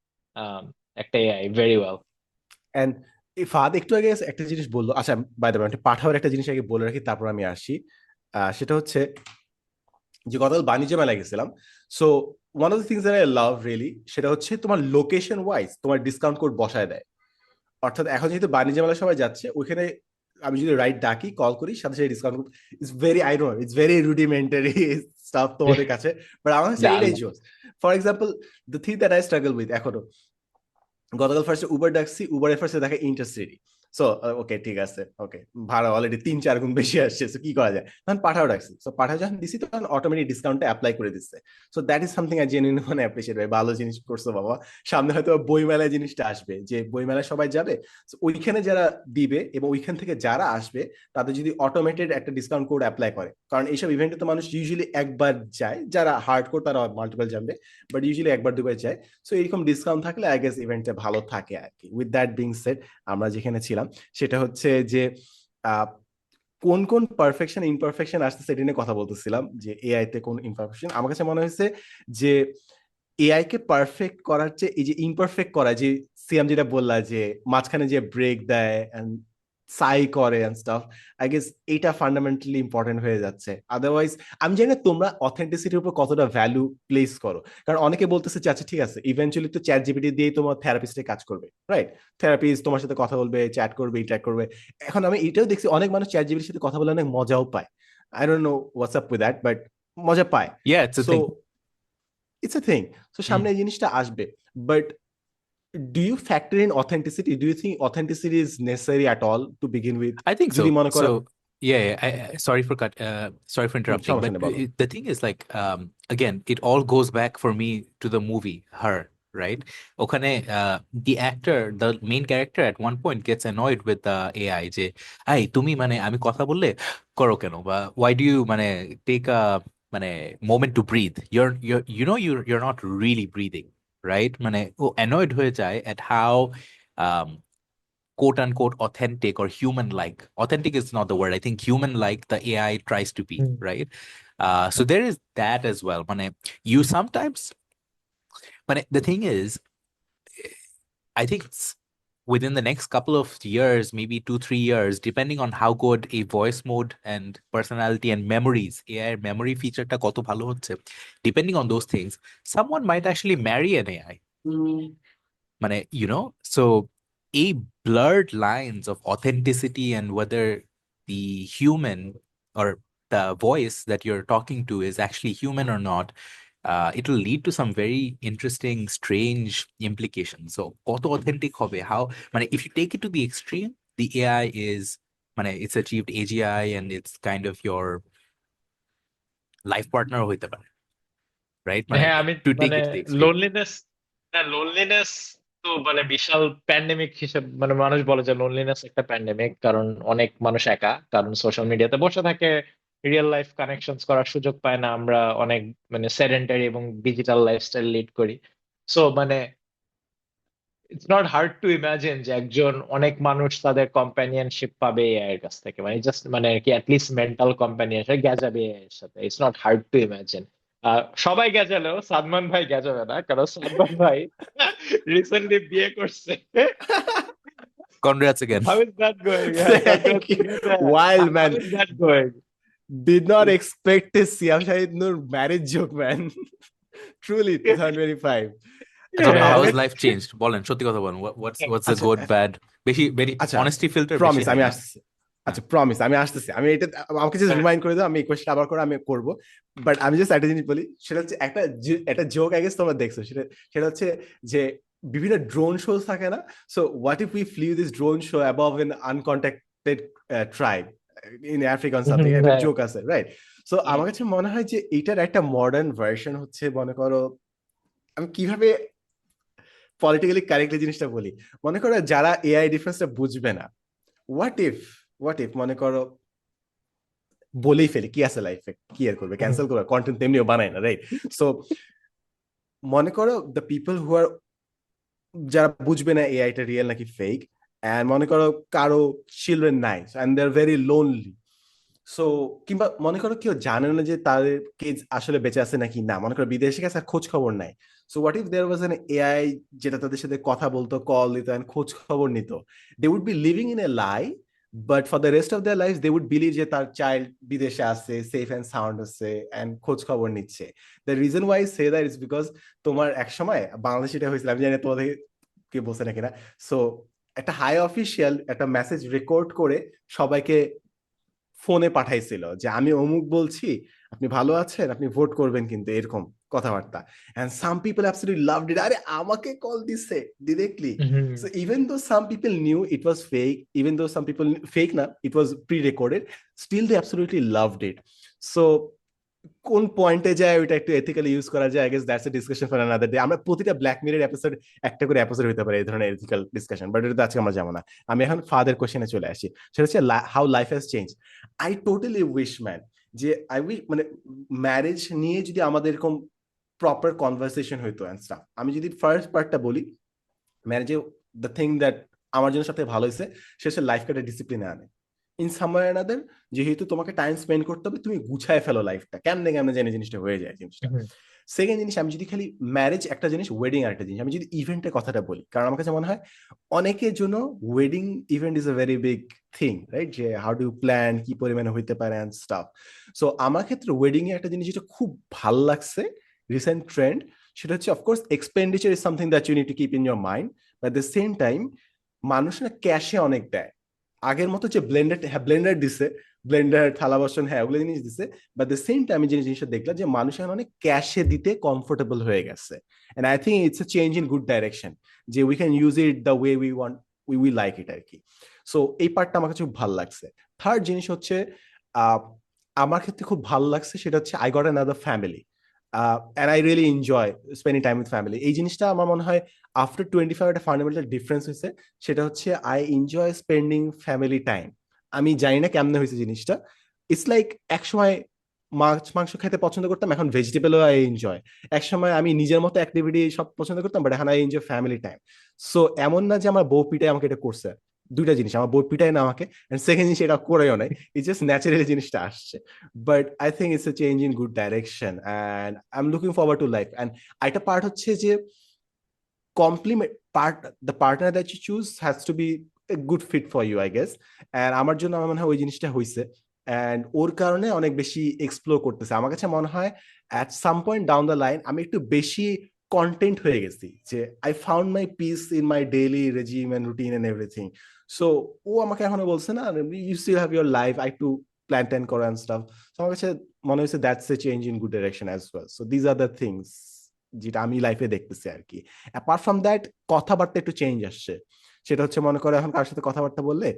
একটা এআই ভেরি ওয়েল। এন্ড ফাদ একটু আগে একটা জিনিস বললো, আচ্ছা বাই দ্য ওয়ে পাঠাওয়ার একটা জিনিস আগে বলে রাখি, তারপর আমি আসি। সেটা হচ্ছে যে গতকাল বাণিজ্য মেলায় গেছিলাম, so one of the things that I love really, সেটা হচ্ছে তোমার লোকেশন ওয়াইজ তোমার ডিসকাউন্ট কোড বসায় দেয়। অর্থাৎ এখন যেহেতু বাণিজ্য মেলায় সবাই যাচ্ছে, ওইখানে আমি যদি রাইট ডাকি, কল করি, সাথে সাথে discount code, it's very, I know it's very rudimentary staff তোমাদের কাছে, বাট আমার কাছে এটাই জোস। For example the thing that I struggle with, এখনো গতকাল ফার্স্টে উবার ডাকছি, উবারের ফার্স্টে দেখা ইন্টারসিটি, সো ওকে ঠিক আছে, ওকে ভাড়া অলরেডি 3-4 গুণ বেশি আসছে, সো কি করা যায়, তখন পাঠাও ডাকছি, সো পাঠাও যখন দিছি তখন অটোমেটিক ডিসকাউন্টটা অ্যাপ্লাই করে দিচ্ছে। So that is something I genuinely মানে অ্যাপ্রিশিয়েট, ভাই ভালো জিনিস করছো বাবা। সামনে হয়তো বই মেলায় জিনিসটা আসবে, যে বই মেলায় সবাই যাবে, সো ওইখানে যারা দিবে এবং ওইখান থেকে যারা আসবে তাদের যদি অটোমেটেড একটা ডিসকাউন্ট কোড অ্যাপ্লাই করে, কারণ এইসব ইভেন্টে তো মানুষ ইউজুয়ালি একবার যায়, যারা হার্ড কোড তারা মাল্টিপল যাবে, বাট ইউজুয়ালি একবার দুবার যায়, সো এরকম ডিসকাউন্ট থাকলে আই গেস ইভেন্টটা ভালো থাকে আর কি। উইথ দ্যাট বিং সেড, আমরা যেখানে ছিলাম সেটা হচ্ছে যে কোন কোন পারফেকশন ইমপারফেকশন আসতেছে এটা নিয়ে কথা বলতেছিলাম, যে এআই তে কোন ইমপারফেকশন আমার কাছে মনে হয়েছে যে এআই কে পারফেক্ট করার চেয়ে এই যে ইমপারফেক্ট করা, যে সিয়াম যেটা বললা যে মাঝখানে যে ব্রেক দেয় এন্ড সাই করে এন্ড স্টাফ, আই গেস এটা ফান্ডামেন্টালি ইম্পর্টেন্ট হয়ে যাচ্ছে। আদারওয়াইজ আমি জানি না তোমরা অথেন্টিসিটির উপর কতটা ভ্যালু প্লেস করো, কারণ অনেকে বলতেছে যে আচ্ছা ঠিক আছে ইভেন্চুয়ালি তো চ্যাট জিপিটি দিয়েই তোমার থেরাপিস্টে কাজ করবে, রাইট? থেরাপিস্ট তোমার সাথে কথা বলবে, চ্যাট করবে, ইন্টারঅ্যাক্ট করবে। এখন আমি এটাও দেখছি অনেক মানুষ চ্যাট জিপিটির সাথে কথা বলে অনেক মজাও পায়। I don't no what's up with that, but মজা পায়। Yeah, it's a so thing. It's a thing. So সামনে এই জিনিসটা আসবে, but do you factor in authenticity? Do you think authenticity is necessary at all to begin with? I think যদি so. মনে করো, Sorry for sorry for interrupting, সমস্যা but নেই, বলো। the thing is like again, it all goes back for me to the movie Her, right? ওখানে the actor, the main character at one point gets annoyed with the AI যে I তুমি মানে আমি কথা বললে করো কেন, বা why do you মানে take a মানে moment to breathe, you're not really breathing, right? মানে ও annoyed হয়ে যায় at how um quote unquote authentic or human like, authentic is not the word, I think human like the AI tries to be, right? So there is that as well. Mane, you sometimes, the thing is, I think it's within the next couple of years, maybe 2-3 years, depending on how good a voice mode and personality and memories, AI memory feature ta koto bhalo hocche, depending on those things, someone might actually marry an AI. So a blurred lines of authenticity and whether the human or the voice that you're talking to is actually human or not, it'll lead to some very interesting, strange implications. So, auto authentic hobe, how, if you take it to the extreme, the AI is মানে it's achieved AGI and it's kind of your life partner হইতে পারে, right? মানে হ্যাঁ, আমি to take মানে it to the extreme. Loneliness, হ্যাঁ loneliness তো মানে বিশাল প্যান্ডেমিক হিসেবে, মানে মানুষ বলে যে লোনলিনেস একটা প্যান্ডেমিক, কারণ অনেক মানুষ একা, কারণ সোশ্যাল মিডিয়াতে বসে থাকে, রিয়েল লাইফ কানেকশনস করার সুযোগ পায় না, আমরা অনেক মানে সেডেন্টারি এবং ডিজিটাল লাইফস্টাইল লিড করি। সো মানে it's not hard to imagine যে একজন, অনেক মানুষ তাদের কম্প্যানিয়নশিপ পাবে এআই এর কাছ থেকে, মানে জাস্ট মানে আর কি অ্যাটলিস্ট মেন্টাল কম্প্যানিয়নশিপ গ্যাজাবে এআই এর সাথে। It's not hard to imagine. সবাই গেজালেও সাদমান ভাই গেজাবে না, কারণ সাদমান ভাই রিসেন্টলি বিয়ে করছে। Congrats again. How is that going? Yeah, Thank you. congratulations. Wild, How man. is that going? Did not expect a Siam Shahid Noor marriage joke, man. Truly, 2025. আচ্ছা ভাই, how আমার has life changed? বলেন, সত্যি কথা বলেন, what's the আচ্ছা, good bad? বেশি very আচ্ছা, honesty filter বেশি প্রমিস আমি হয় না? আসতেছি। আচ্ছা প্রমিস আমি আসতেছি, আমি এটা আমাকে জাস্ট হ্যাঁ। রিমাইন্ড করে দাও, আমি এই কোয়েশ্চেন আবার করে আমি করব। বাট আমি জাস্ট একটা জিনিস বলি, সেটা হচ্ছে একটা জোক আই গেস তোমরা দেখছো, সেটা হচ্ছে যে বিভিন্ন ড্রোন শো থাকে না, so what if we flew this drone show above an uncontacted tribe in Africa something, একটা হ্যাঁ। জোক আছে রাইট? সো আমার কাছে মনে হয় যে এটার একটা মডার্ন ভার্সন হচ্ছে, মনে করো আমি কিভাবে পলিটিক্যালি কারেক্টলি জিনিসটা বলি, মনে করো যারা এআই ডিফারেন্সটা বুঝবে না, হোয়াট ইফ মনে করো বলেই ফেলি কি আছে লাইফে, কি আর করবে, ক্যান্সেল করবে, কন্টেন্ট তেমনিও বানায় না রাইট? সো মনে করো দ্য পিপল হু আর, যারা বুঝবে না এআইটা রিয়েল নাকি ফেক, এন্ড মনে করো কারো চিলড্রেন নাই and they are very lonely, so কিংবা মনে করো কেউ জানে না যে তাদের কিডস আসলে বেঁচে আছে নাকি না, মনে করো বিদেশে গেছে আর খোঁজ খবর নাই। So what if there was an AI যেটা তাদের সাথে কথা বলতো, কল দিত এন্ড খোঁজ খবর নিত, they would be living in a lie, but for the rest of their life they would believe যে তার চাইল্ড বিদেশে আছে, সেফ অ্যান্ড সাউন্ড আছে এন্ড খোঁজ খবর নিচ্ছে। The reason why say that is because তোমার এক সময় বাংলাদেশে এটা হয়েছিল, আমি জানি না তোমাদের কে বলছে না কিনা, সো একটা হাই অফিসিয়াল একটা মেসেজ রেকর্ড করে সবাইকে ফোনে পাঠাইছিল যে আমি অমুক বলছি, আপনি ভালো আছেন, আপনি ভোট করবেন, কিন্তু এরকম কথাবার্তা। and some people absolutely loved it, আরে আমাকে কল দিছে directly. so even though some people knew it was fake, even though some people fake না, it was pre-recorded, still they absolutely loved it. so কোন পয়েন্টে যায় ওইটা একটু ethically use করা যায়, I guess that's a discussion for another day. আমরা প্রতিটা ব্ল্যাক মিরর এপিসোড একটা করে এপিসোড হতে পারে এই ধরনের এথিক্যাল ডিসকাশন, বাট এটা আজকে আমরা যাবো না। আমি এখন ফাদার কোশ্চেনে চলে আসি, সেটা হচ্ছে how life has change. I totally wish man যে আই উইশ মানে ম্যারেজ নিয়ে যদি আমাদের এরকম প্রপার কনভারসেশন হইতো অ্যান্ড স্টাফ। আমি যদি ফার্স্ট পার্টটা বলি, ম্যারেজে দ্য থিং দ্যাট আমার জন্য সবথেকে ভালো হয়েছে সেটা হচ্ছে লাইফকে একটা ডিসিপ্লিনে আনে। ইন সামার অ্যানাদার, যেহেতু তোমাকে টাইম স্পেন্ড করতে হবে, তুমি গুছায় ফেলো লাইফটা, কেমনে কেমনে জেনে জিনিসটা হয়ে যায় জিনিসটা। সেকেন্ড জিনিস, আমি যদি খালি ম্যারেজ একটা জিনিস, ওয়েডিং আর একটা জিনিস, আমি যদি ইভেন্টের কথাটা বলি, কারণ আমার কাছে মনে হয় অনেকের জন্য wedding event is a very big thing right, যে হাউ ডু প্ল্যান, কি পরিমাণে হইতে পারে অ্যান্ড স্টাফ। সো আমার ক্ষেত্রে ওয়েডিং এ একটা জিনিস যেটা খুব ভাল লাগছে, রিসেন্ট ট্রেন্ড, সেটা হচ্ছে of course expenditure is something that you need to keep in your mind, but the same time মানুষ না ক্যাশে অনেক দেয়। আগের মতো যে ব্লেন্ডার দিছে, ব্লেন্ডার, থালা বাসন, হ্যাঁ ওগুলো জিনিস দিছে, বাট দ্য সেম টাইম যে জিনিসটা দেখলাম যে মানুষ এখন অনেক ক্যাশে দিতে কমফোর্টেবল হয়ে গেছে, and I think it's a change in good direction, যে we can use it the way we want, we like it আর কি। সো এই পার্টটা আমার কাছে খুব ভালো লাগছে। থার্ড জিনিস হচ্ছে আমার ক্ষেত্রে খুব ভালো লাগছে, সেটা হচ্ছে I got another family and I really enjoy spending time with family. এই জিনিসটা আমার মনে হয় আফটার 25 একটা ফান্ডামেন্টাল ডিফারেন্স হয়েছে, সেটা হচ্ছে I enjoy spending family time. আমি জানি না কেমনে হয়েছে জিনিসটা, ইটস লাইক এক সময় মাছ মাংস খেতে পছন্দ করতাম, এখন ভেজিটেবলও আই এনজয়। এক সময় আমি নিজের মতো অ্যাক্টিভিটি সব পছন্দ করতাম, বাট এখন I enjoy family time. So এমন না যে আমার বউ পিটাই আমাকে এটা করছে, দুইটা জিনিস, আমার বউ পিটাই না আমাকে, এন্ড সেকেন্ড জিনিস এটা করেও নাই, ইটস জাস্ট ন্যাচারালি জিনিসটা আসছে। But I think it's a change in good direction and I am looking forward to life. And আরেকটা পার্ট হচ্ছে যে complement part, the partner that you choose has to be a good fit for you I guess. And আমার জন্য আমার মনে হয় ওই জিনিসটা হয়েছে, অ্যান্ড ওর কারণে অনেক বেশি এক্সপ্লোর করতেছে। আমার কাছে মনে হয় at some point down the line আমি একটু বেশি কন্টেন্ট হয়ে গেছি, যে I found my peace in my daily regime and routine and everything. So ও আমাকে এখনো বলছে না, you still have your life, আই টু প্ল্যান ট্যান করো অ্যান্ড স্টাফ। সো আমার কাছে মনে হয়েছে that's a change in good direction as well. So these are the things যেটা আমি লাইফে দেখতেছি আর কি। অ্যাপার্ট ফ্রম দ্যাট কথাবার্তা একটু চেঞ্জ আসছে, সেটা হচ্ছে মনে করো এখন কার সাথে কথাবার্তা বললে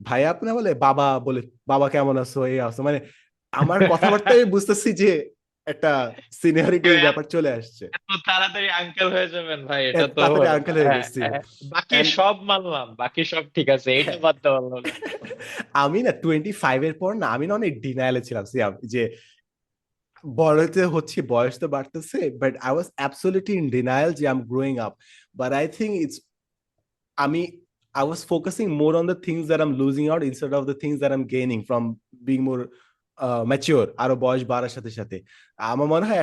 ভাইয়া আপনি বলে বাবা, বলে বাবা কেমন আছো এই আছো, মানে আমার কথাবার্তায় বুঝতেছি যে একটা সিনিয়রিটির ব্যাপার চলে আসছে, এত তাড়াতাড়ি আঙ্কেল হয়ে যাবেন ভাই, এটা এত তো তাড়াতাড়ি আঙ্কেল হয়ে হ্যাঁ, গেছি। হ্যাঁ, বাকি And সব মানলাম, বাকি সব ঠিক আছে, এইটা বাদ দেওয়া হলো না। আমি না 25 এর পর না আমি না অনেক ডিনায়ালে ছিলাম সিয়াম, যে বড় হতে হচ্ছে, বয়স তো বাড়তেছে, but I was absolutely in denial যে I am growing up, but I think it's আমি I was focusing more on the things that I'm losing out instead of the things that I'm gaining from being more mature, আরো বয়স বাড়ার সাথে সাথে। আমার মনে হয়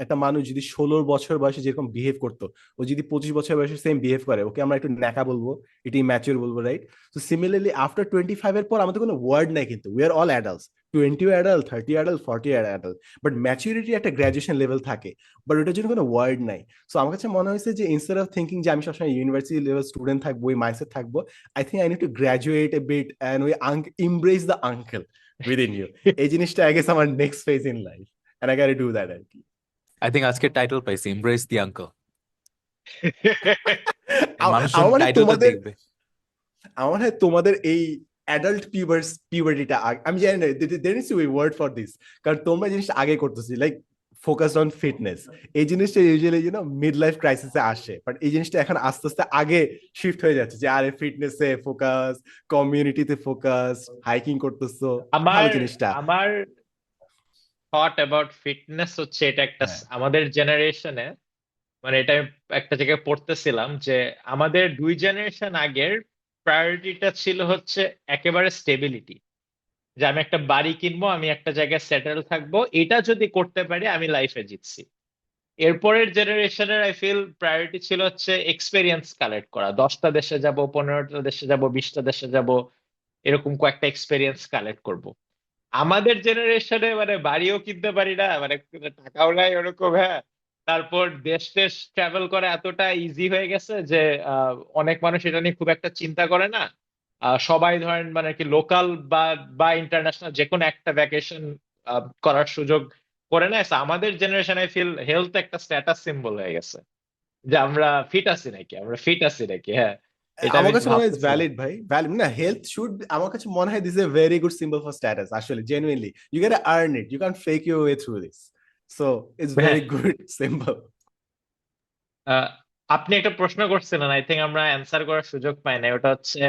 একটা মানুষ যদি 16 বছর বয়সে যেরকম বিহেভ করতো, ও যদি 25 বছর বয়সে সেম বিহেভ করে, ওকে আমরা একটু ন্যাকা বলবো, এটি ম্যাচিওর বলবো, রাইট? তো সিমিলারলি আফটার 25 এর পর আমাদের কোনো ওয়ার্ড নাই, কিন্তু we are all adults, 20 adult, 30 adult, 40 adult, but maturity একটা গ্র্যাজুয়েশন লেভেল থাকে, বাট ওটার জন্য কোনো ওয়ার্ড নাই। সো আমার কাছে মনে হয়েছে যে ইনস্টেড অফ থিঙ্কিং যে আমি সবসময় ইউনিভার্সিটি লেভেল স্টুডেন্ট থাকবো, ওই মাইন্ডসেট থাকবো, I think I need to graduate a bit and ওই embrace the uncle within you. এই জিনিসটা আই গেস আমার next phase in life, and I gotta do that আর কি। I think আজকে টাইটেল পাইছি, এমব্রেস দি আঙ্কেল। মানুষ আমার মানে টাইটেলটা তোমাদের, দেখবে। আমার মনে হয় তোমাদের এই অ্যাডাল্ট পিউবার্টিটা, আমি জানি না there needs to be a word for this, কারণ তোমরা জিনিসটা আগে করতেছি, লাইক ফোকাসড অন ফিটনেস, এই জিনিসটা ইউজুয়ালি মিড লাইফ ক্রাইসিসে আসে, বাট এই জিনিসটা এখন আস্তে আস্তে আগে শিফট হয়ে যাচ্ছে, যে আরে ফিটনেসে ফোকাস, কমিউনিটিতে ফোকাস, হাইকিং করতেছো, আমার ভালো জিনিসটা। আমার থট অ্যাবাউট ফিটনেস হচ্ছে, এটা একটা হ্যাঁ, আমাদের জেনারেশনে, মানে এটা আমি একটা জায়গায় পড়তেছিলাম যে আমাদের দুই জেনারেশন আগের প্রায়োরিটিটা ছিল হচ্ছে একেবারে স্টেবিলিটি, যে আমি একটা বাড়ি কিনবো, আমি একটা জায়গায় সেটেল থাকবো, এটা যদি করতে পারি আমি লাইফে জিতছি। এরপরের জেনারেশনের আই ফিল প্রায়োরিটি ছিল হচ্ছে এক্সপেরিয়েন্স কালেক্ট করা, 10টা দেশে যাব, 15টা দেশে যাব, 20টা দেশে যাব, এরকম কয়েকটা এক্সপেরিয়েন্স কালেক্ট করব। আমাদের জেনারেশনে মানে বাড়িও কিনতে পারি না, মানে টাকাও নাই ওরকম, হ্যাঁ, তারপর দেশ দেশ ট্রাভেল করা এতটা ইজি হয়ে গেছে যে অনেক মানুষ এটা নিয়ে খুব একটা চিন্তা করে না। সবাই ধরেন মানে কি লোকাল বা বা ইন্টারন্যাশনাল যে কোনো একটা ভ্যাকেশন করার সুযোগ করে নেয়। So আমাদের জেনারেশন আই ফিল হেলথ একটা স্ট্যাটাস সিম্বল হয়ে গেছে, যে আমরা ফিট আছি নাকি, আমরা ফিট আছি নাকি, হ্যাঁ, এটা আমার আমি কাছে মনে হয় ভাবতেছিলাম। ভ্যালিড ভাই, ভ্যালিড না, হেলথ শুড, আমার কাছে মনে হয় this is a very good symbol for status, আসলে genuinely you can earn it, you can fake your way through this, so it's হ্যাঁ, ভেরি গুড সিম্বল। আহ, আপনি একটা প্রশ্ন করছিলেন, আই থিঙ্ক আমরা অ্যান্সার করার সুযোগ পাই না, ওটা হচ্ছে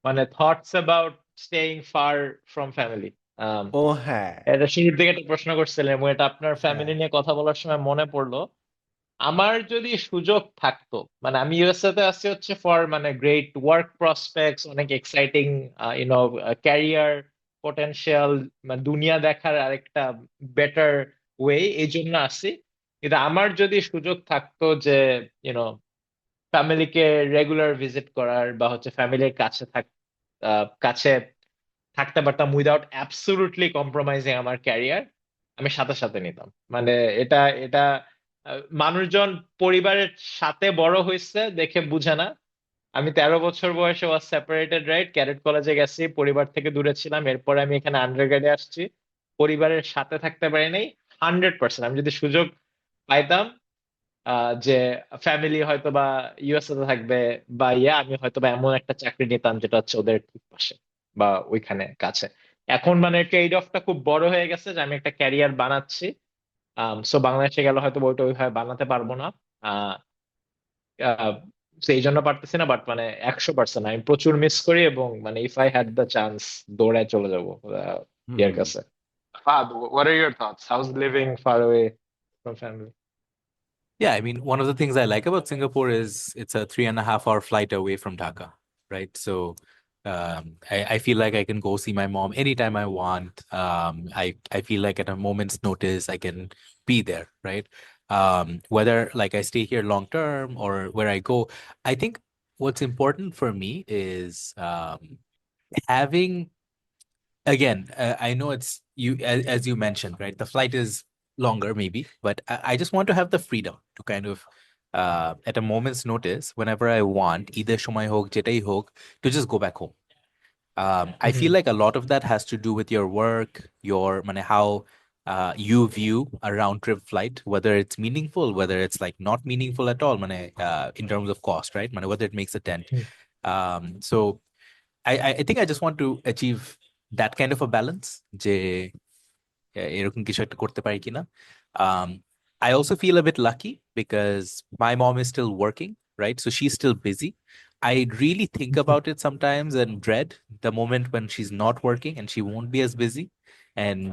মানে thoughts about staying far from family. ও হ্যাঁ, এটা শুরুর দিকে একটা প্রশ্ন করছিলেন এবং এটা আপনার হ্যাঁ, ফ্যামিলি নিয়ে কথা বলার সময় মনে পড়লো। আমার যদি সুযোগ থাকতো, মানে আমি ইউএসএ তে আছি হচ্ছে ফর মানে গ্রেট ওয়ার্ক প্রসপেক্টস, অনেক এক্সাইটিং ইউনো ক্যারিয়ার পটেনশিয়াল, মানে দুনিয়া দেখার আরেকটা বেটার ওয়ে, এই জন্য আছি। কিন্তু আমার যদি সুযোগ থাকতো যে ইউনো ফ্যামিলিকে রেগুলার ভিজিট করার বা হচ্ছে ফ্যামিলির কাছে থাকতে পারতাম উইদাউট অ্যাবসোলুটলি কম্প্রোমাইজিং আমার ক্যারিয়ার, আমি সাথে সাথে নিতাম। মানে এটা এটা মানুষজন পরিবারের সাথে বড় হয়েছে দেখে বুঝে না। আমি 13 বছর বয়সে ওয়াজ সেপারেটেড, রাইট, ক্যাডেট কলেজে গেছি, পরিবার থেকে দূরে ছিলাম, এরপরে আমি এখানে আন্ডারগ্রেডে আসছি, পরিবারের সাথে থাকতে পারি নাই। 100% আমি যদি সুযোগ পাইতাম যে ফ্যামিলি হয়তো বা ইউএসএ তে থাকবে বা আমি হয়তো বা এমন একটা চাকরি নিতাম যেটা হচ্ছে ওদের ঠিক পাশে বা ওইখানে কাছে। এখন মানে ট্রেড অফটা খুব বড় হয়ে গেছে যে আমি একটা ক্যারিয়ার বানাচ্ছি, সো বাংলাদেশে গেলে হয়তো ওইটা ওইভাবে বানাতে পারবো না। আহ আহ, so এই জন্য পারতেছি না, বাট মানে 100% আমি প্রচুর মিস করি, এবং মানে if I had the chance দৌড়ায় চলে যাবো ইয়ার হুম। কাছে। Fahad, what are your thoughts? How's living far away from family? Yeah, I mean, one of the things I like about Singapore is it's a 3.5 hour flight away from Dhaka, right? So I feel like I can go see my mom anytime I want. I feel like at a moment's notice I can be there, right? Whether like I stay here long term or where I go, I think what's important for me is having, again, I know it's you as you mentioned, right? The flight is longer maybe, but I just want to have the freedom to kind of at a moment's notice, whenever I want, either সময় হোক যেটাই হোক, to just go back home. I feel like a lot of that has to do with your work, your মানে how you view a round trip flight, whether it's meaningful, whether it's like not meaningful at all, মানে in terms of cost, right? মানে whether it makes a dent. So I think I just want to achieve that kind of a balance যে এরকম কিছু একটা করতে পারি কিনা. um I also feel a bit lucky because my mom is still working, right? So she's still busy. I really think about it sometimes and dread the moment when she's not working and she won't be as busy, and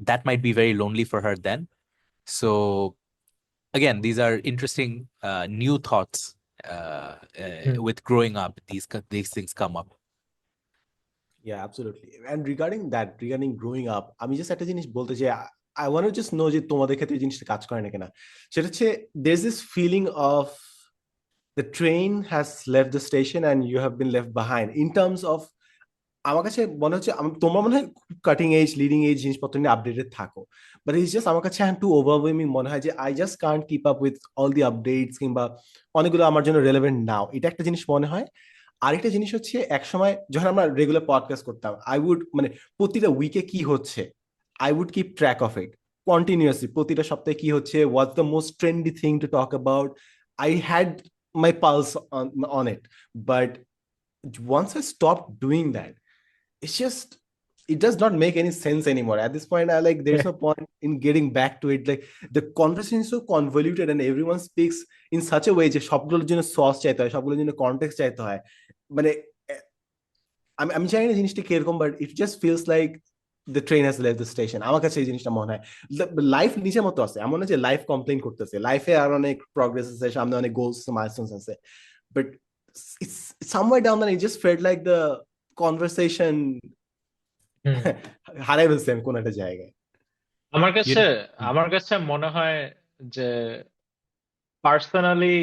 that might be very lonely for her then. So again, these are interesting new thoughts. Hmm, With growing up, these things come up. Yeah, absolutely. And regarding growing up, আমি just একটা জিনিস বলতে চাই, I want to just know যে তোমাদের ক্ষেত্রে এই জিনিসটা কাজ করে না কিনা। সেটা হচ্ছে there's this feeling of the train has left the station and you have been left behind in terms of, আমার কাছে মনে হচ্ছে তোমরা মনে হয় কাটিং এজ লিডিং এজ জিনিসপত্র নিয়ে আপডেটেড থাকো, বাট ইটস জাস্ট আমার কাছে একটু ওভারওয়েমিং মনে হয় যে I just Kant keep up with all the updates, কিংবা অনেকগুলো আমার জন্য রেলেভেন্ট নাও, এটা একটা জিনিস মনে হয়। আরেকটা জিনিস হচ্ছে একসময় যখন আমরা রেগুলার পডকাস্ট করতাম, আই উড মানে প্রতিটা উইকে কি হচ্ছে I would keep track of it continuously, প্রতিটা সপ্তাহে কি হচ্ছে, what's the most trendy thing to talk about, I had my pulse on it. But once I stopped doing that, it's just, it does not make any sense anymore at this point. I like, there's no point in getting back to it. Like, the conversation is so convoluted and everyone speaks in such a way যে সবগুলোর জন্য sauce চাইতে হয়, সবগুলোর জন্য context চাইতে হয়। মানে আমি আমি জানি না জিনিসটা কিরকম, but it just feels like the train has left the station. আমার কাছে এই জিনিসটা মনে হয় লাইফ নিজের মতো আছে, এমন না যে লাইফ কমপ্লেন করতেছে, লাইফে আর অনেক প্রগ্রেস আছে, সামনে অনেক গোলস মাইলস্টোনস আছে, but it's somewhere down the line it just felt like the conversation হুম। হারাই ফেলছি আমি কোন একটা জায়গায়। আমার You কাছে আমার কাছে মনে হয় যে পার্সোনালি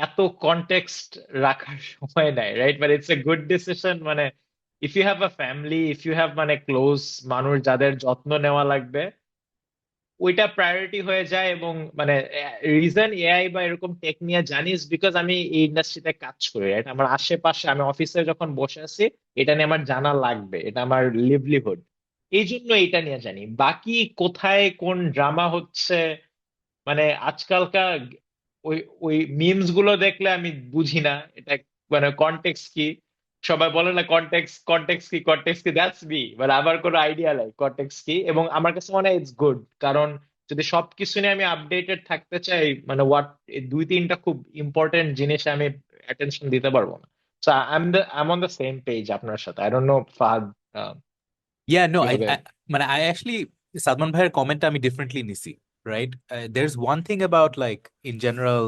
এত কনটেক্সট রাখার সময় নাই, রাইট? মানে ইটস এ গুড ডিসিশন। মানে if you have a family, if you have মানে ক্লোজ মানুষ যাদের যত্ন নেওয়া লাগবে, ওইটা প্রায়োরিটি হয়ে যায়। এবং মানে রিজন এআই বা এরকম টেক নিয়ে জানিস বিকজ আমি এই ইন্ডাস্ট্রিতে কাজ করি, রাইট? আমার আশেপাশে আমি অফিসে যখন বসে আছি, এটা নিয়ে আমার জানা লাগবে, এটা আমার লিভলিহুড, এই জন্য এটা নিয়ে জানি। বাকি কোথায় কোন ড্রামা হচ্ছে, মানে আজকালকার ওই ওই মিমস গুলো দেখলে আমি বুঝি না এটা মানে কনটেক্সট কি। সবাই বলে না কনটেক্সট কি দ্যাটস মি, মানে আমার কোনো আইডিয়া নাই কনটেক্সট কি। এবং আমার কাছে মনে হয় ইটস গুড, কারণ যদি সবকিছু নিয়ে আমি আপডেটেড থাকতে চাই, মানে দুই তিনটা খুব ইম্পর্টেন্ট জিনিসে আমি অ্যাটেনশন দিতে পারবো না। So I M on the same page আপনার সাথে। I don't no Fahad Yeah, no, কিভাবে। I actually, Salman bhai's comment আমি differently নিছি, right? There's one thing about like in general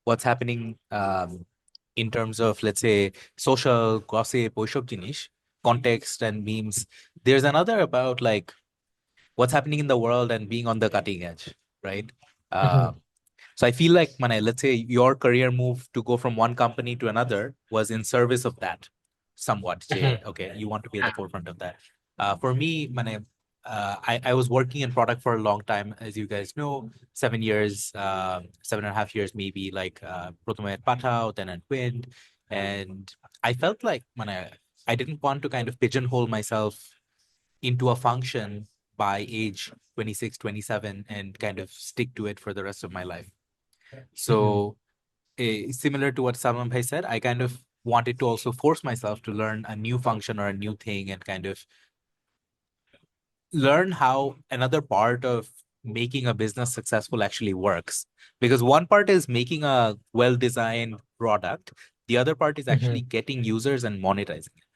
what's happening in terms of, let's say, social gossip, ওইসব জিনিস, context and memes. There's another about like what's happening in the world and being on the cutting edge, right? Hmm, So I feel like let's say your career move to go from one company to another was in service of that somewhat. Hmm, Okay, you want to be at the forefront of that. For me, I was working in product for a long time, as you guys know, 7 years, 7.5 years maybe, like প্রথমে at Pathao, then at Wind. And I felt like I didn't want to kind of pigeonhole myself into a function by age 26, 27 and kind of stick to it for the rest of my life. So, similar to what Salman Bhai said, I kind of wanted to also force myself to learn a new function or a new thing and kind of learn how another part of making a business successful actually works. Because one part is making a well-designed product, the other part is actually getting users and monetizing it.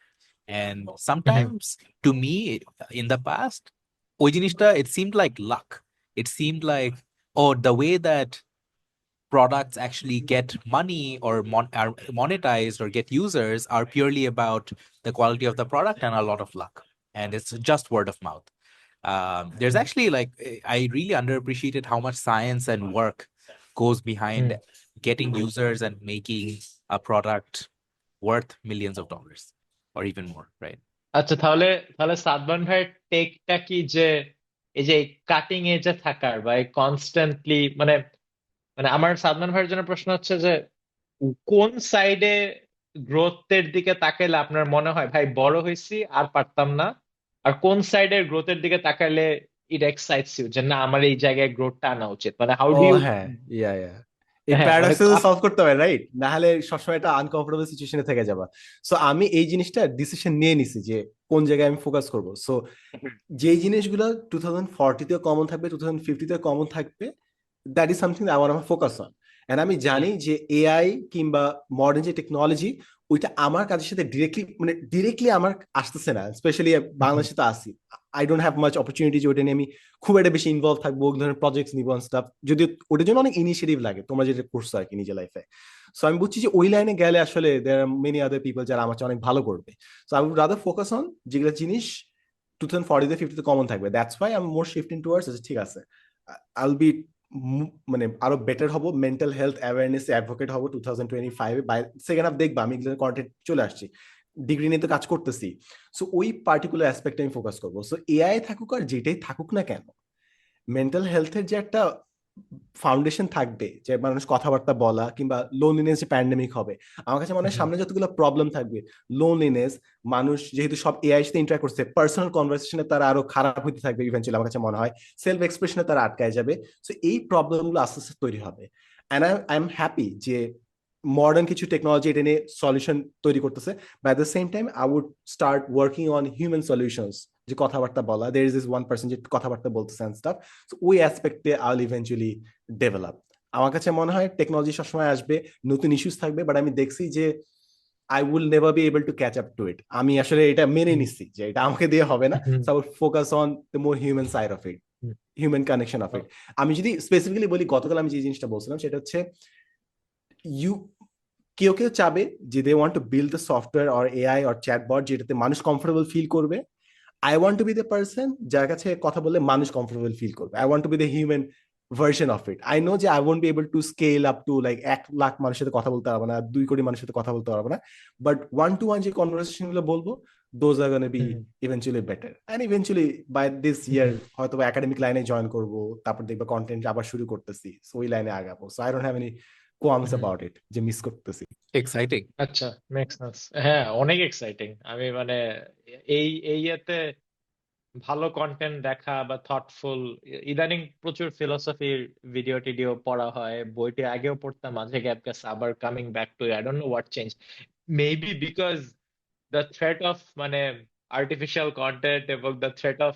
And sometimes, to me, in the past, ওই জিনিসটা, it seemed like luck. It seemed like, oh, the way that products actually get money or are monetized or get users are purely about the quality of the product and a lot of luck. And it's just word of mouth. There's actually like, I really underappreciated how much science and work goes behind getting users and making a product worth millions of dollars or even more, right? আচ্ছা, তাহলে তাহলে সাদমান ভাইয়ের টেকটা কি যে এই যে cutting এজে থাকার বা কনস্ট্যান্টলি, মানে মানে আমার সাদমান ভাইয়ের জন্য প্রশ্ন হচ্ছে যে কোন সাইডে গ্রোথের দিকে তাকাইলে আপনার মনে হয় ভাই বড় হয়েছি আর পারতাম না, আর কোন সাইডের গ্রোথের দিকে তাকাইলে ইট এক্সাইটস ইউ যে না আমার এই জায়গায় গ্রোথটা আনা উচিত? মানে হাউ ও ডু ইউ? হ্যাঁ, ইয়া ইয়া এই হ্যাঁ মানে প্যারাডক্সটা সলভ করতে হবে, রাইট? না হলে সবসময় একটা আনকমফোর্টেবল সিচুয়েশনে থেকে যাবা। সো আমি এই জিনিসটা ডিসিশন নিয়ে নিছি যে কোন জায়গায় আমি ফোকাস করব। সো যেই জিনিসগুলো 2040-তেও কমন থাকবে, 2050-তেও কমন থাকবে, that is something I want focus on. And আমি জানি যে এআই কিংবা মডার্ন যে টেকনোলজি, ওইটা আমার কাজের সাথে ডিরেক্টলি আমার আসতেছে না, স্পেশালি বাংলাদেশে তো আসি। I don't have much opportunity যে ওটা নিয়ে আমি খুব একটা বেশি ইনভলভ থাকবো, ওই ধরনের প্রজেক্টস নিবো স্টাফ, যদি ওটার জন্য অনেক ইনিশিয়েটিভ লাগে, তোমরা যেটা করছো আর কি নিজের লাইফে। সো আমি বুঝছি যে ওই লাইনে গেলে আসলে দেয়ার আর মেনি আদার পিপল যারা আমার চেয়ে অনেক ভালো করবে। So I would rather focus on যেগুলো জিনিস 2040-50-তে কমন থাকবে। That's why I am more shifting towards, ঠিক আছে আই উইল বি মানে আরো বেটার হবো, মেন্টাল হেলথ অ্যাওয়ারনেস অ্যাডভোকেট হবো 2025 বাই সেকেন্ড হাফ। দেখবা আমি এগুলো কন্টেন্ট চলে আসছি, ডিগ্রি নিয়ে তো কাজ করতেছি। সো ওই পার্টিকুলার অ্যাসপেক্টে আমি ফোকাস করবো। সো এআই থাকুক আর যেটাই থাকুক না কেন, মেন্টাল হেলথের যে একটা ফাউন্ডেশন থাকবে, যে মানুষ কথাবার্তা বলা কিংবা লোনলিনেস যে প্যান্ডেমিক হবে, আমার কাছে মনে হয় সামনে যতগুলো প্রবলেম থাকবে, লোনলিনেস, মানুষ যেহেতু সব এআই সাথে ইন্টারঅ্যাক্ট করছে, পার্সোনাল কনভারসেশনে তারা আরো খারাপ হইতে থাকবে ইভেন্চুয়ালি, আমার কাছে মনে হয় সেলফ এক্সপ্রেশনে তারা আটকায় যাবে। সো এই প্রবলেমগুলো আস্তে আস্তে তৈরি হবে। অ্যান্ড আই এম হ্যাপি যে মডার্ন কিছু টেকনোলজি এটা নিয়ে সলিউশন তৈরি করতেছে, but at the same time I would start working on human solutions, যে কথাবার্তা বলা, there is this one person যে কথাবার্তা বলতেছে এন্ড স্টাফ। সো ওই অ্যাসপেক্টে আই উইল ইভেন্চুয়ালি ডেভেলপ। আমার কাছে মনে হয় টেকনোলজি সবসময় আসবে, নতুন ইস্যুস থাকবে, বাট আমি দেখছি যে I will never be able to catch up to it. আমি আসলে এটা মেনে নিচ্ছি যে এটা আমাকে দিয়ে হবে না। So I will focus on the more human side of it, human connection of it. আমি যদি স্পেসিফিক্যালি বলি, গতকাল আমি যে জিনিসটা বলছিলাম সেটা হচ্ছে ইউ কেউ কেউ চাবে যে they want to build the software or AI or chatbot যেটাতে মানুষ কমফোর্টেবল ফিল করবে। I want to be the person যার কাছে কথা বললে মানুষ কমফোর্টেবল ফিল করবে। I want to be the human version of it. I know যে I won't be able to scale up to like 1 lakh মানুষের সাথে কথা বলতে পারবো না, 2 কোটি মানুষের সাথে কথা বলতে পারবো না, বাট ওয়ান টু ওয়ান যে কনভারসেশন গুলো বলবো, those are gonna be eventually better. And eventually by this year হয়তো একাডেমিক লাইনে জয়েন করবো, তারপর দেখবো কন্টেন্ট আবার শুরু করতেছি, সো ওই লাইনে আগাবো। So I don't have any qualms about it যে মিস করতেছি। Exciting. আচ্ছা, মেক্স সেন্স। হ্যাঁ, অনেক এক্সাইটিং। আমি মানে এই ইয়েতে ভালো কন্টেন্ট দেখা বা থটফুল, ইদানিং প্রচুর ফিলোসফির ভিডিও টিডিও পড়া হয়, বইটি আগেও পড়তাম, মাঝে গ্যাপ গেছে, আবার coming back to, I don't know what change. Maybe because the threat of মানে আর্টিফিশিয়াল কন্টেন্ট এবং দ্য থ্রেট অফ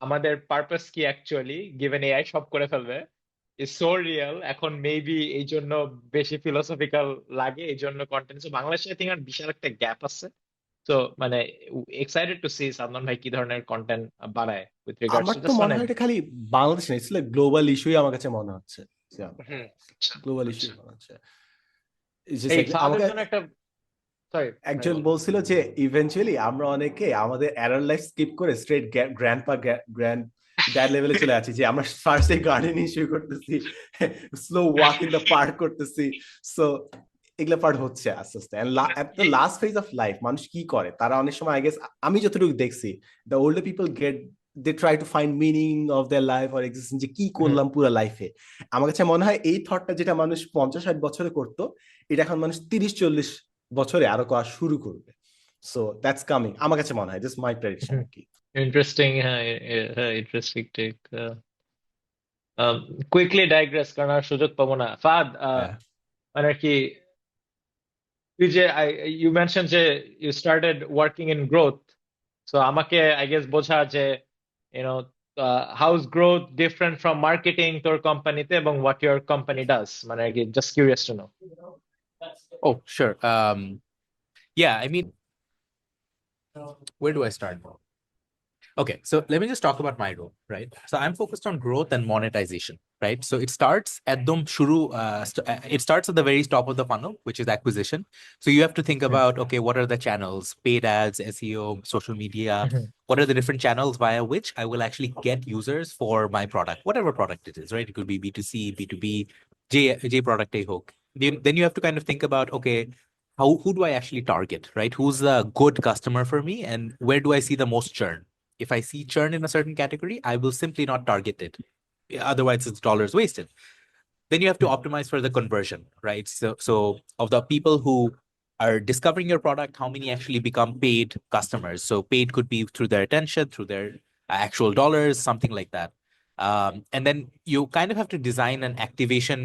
আমাদের পারপাস কি অ্যাকচুয়ালি গিভেন এআই সব করে ফেলবে ইজ সো রিয়েল। এখন মেবি এই জন্য বেশি ফিলোসফিক্যাল লাগে, এই জন্য কন্টেন্ট। বাংলাদেশে আই থিঙ্ক আর বিশাল একটা গ্যাপ আছে। তো মানে এক্সাইটেড টু সি সাদমান ভাই কি ধরনের কন্টেন্ট বানায় উইথ রিগার্ডস আমার টু তো জাস্ট মনে মানে। হয় এটা খালি বাংলাদেশ না, ইটস লাইক গ্লোবাল ইস্যুই আমার কাছে মনে হচ্ছে। হুম, আচ্ছা গ্লোবাল ইস্যু আচ্ছা। মনে হচ্ছে। It's just এই like ফাহাদের আমাকে জন্য একটা, সরি ভাই একজন বল। বলছিল যে ইভেন্চুয়ালি আমরা অনেকে আমাদের অ্যাডাল্ট লাইফ স্কিপ করে স্ট্রেট গ্র্যান্ডপা গ্র্যান্ড ড্যাড লেভেলে চলে আছি, যে আমরা ফার্স্টে গার্ডেনিং শুরু করতেছি, slow walk in the park করতেছি। সো এগুলা পার্ট হচ্ছে আস্তে আস্তে। At the last phase of life মানুষ কি করে, তারা অনেক সময় আই গেস, আমি যতটুকু দেখছি, the older people get, they try to find meaning of their life or existence, যে কি করলাম পুরো লাইফে। আমার কাছে মনে হয় এই থটটা যেটা মানুষ 50-60 বছরে করতো, এটা এখন মানুষ 30-40 বছরে আরো করা শুরু করবে। সো দ্যাটস কামিং, আমার কাছে মনে হয়, জাস্ট মাই প্রেডিকশন আর কি। ইন্টারেস্টিং। হ্যাঁ, হ্যাঁ, ইন্টারেস্টিং টেক। কুইকলি ডাইগ্রেস, কারণ আর সুযোগ পাবো না। ফাদ, হ্যাঁ, মানে কি, তুই যে ইউ মেনশন যে you started working in growth, so আমাকে আই গেস বোঝা যে you know how is growth different from marketing তোর কোম্পানিতে এবং হোয়াট ইউর কোম্পানি ডাজ, মানে কি just curious to know. Oh, sure. Yeah, I mean, where do I start? Okay, so let me just talk about my role, right? So I'm focused on growth and monetization, right? So it starts at it starts at the very top of the funnel, which is acquisition. So you have to think about, okay, what are the channels, paid ads, SEO, social media, what are the different channels via which I will actually get users for my product, whatever product it is, right? It could be B2C, B2B, J product a hook. Then you have to kind of think about, okay, who do I actually target, right? Who's a good customer for me, and where do I see the most churn? If I see churn in a certain category, I will simply not target it. Otherwise, it's dollars wasted. Then you have to optimize for the conversion, right? So of the people who are discovering your product, how many actually become paid customers? So paid could be through their attention, through their actual dollars, something like that. And then you kind of have to design an activation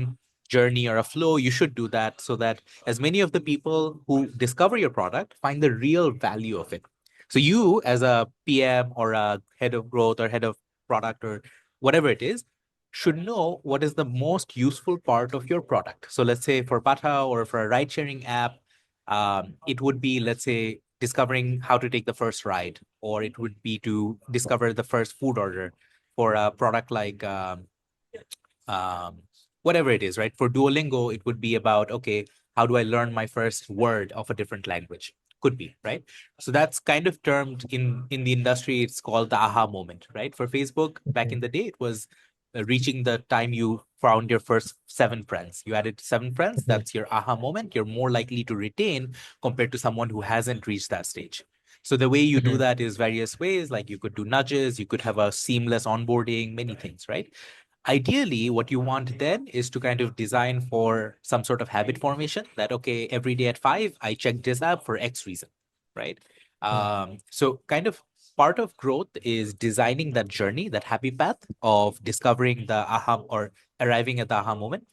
journey or a flow, you should do that so that as many of the people who discover your product find the real value of it. So you as a PM or a head of growth or head of product or whatever it is, should know what is the most useful part of your product. So let's say for Pata or for a ride sharing app, it would be, let's say, discovering how to take the first ride, or it would be to discover the first food order. For a product like um, whatever it is, right? For Duolingo, it would be about, okay, how do I learn my first word of a different language? Could be, right? So that's kind of termed in the industry, it's called the aha moment, right? For Facebook, back in the day, it was reaching the time you found your first 7 friends. You added 7 friends, that's your aha moment. You're more likely to retain compared to someone who hasn't reached that stage. So the way you do that is various ways, like you could do nudges, you could have a seamless onboarding, many things, right? Ideally, what you want then is to kind of design for some sort of habit formation that, okay, every day at 5, I check this app for X reason, right? So kind of part of growth is designing that journey, that happy path of discovering the aha or arriving at the aha moment.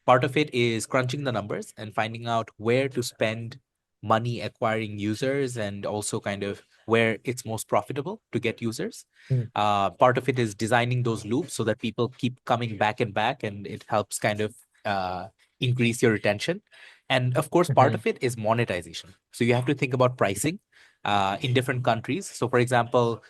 Part of it is crunching the numbers and finding out where to spend money acquiring users and also kind of where it's most profitable to get users. Part of it is designing those loops so that people keep coming back and back, and it helps kind of increase your retention. And of course, part of it is monetization. So you have to think about pricing in different countries. So for example,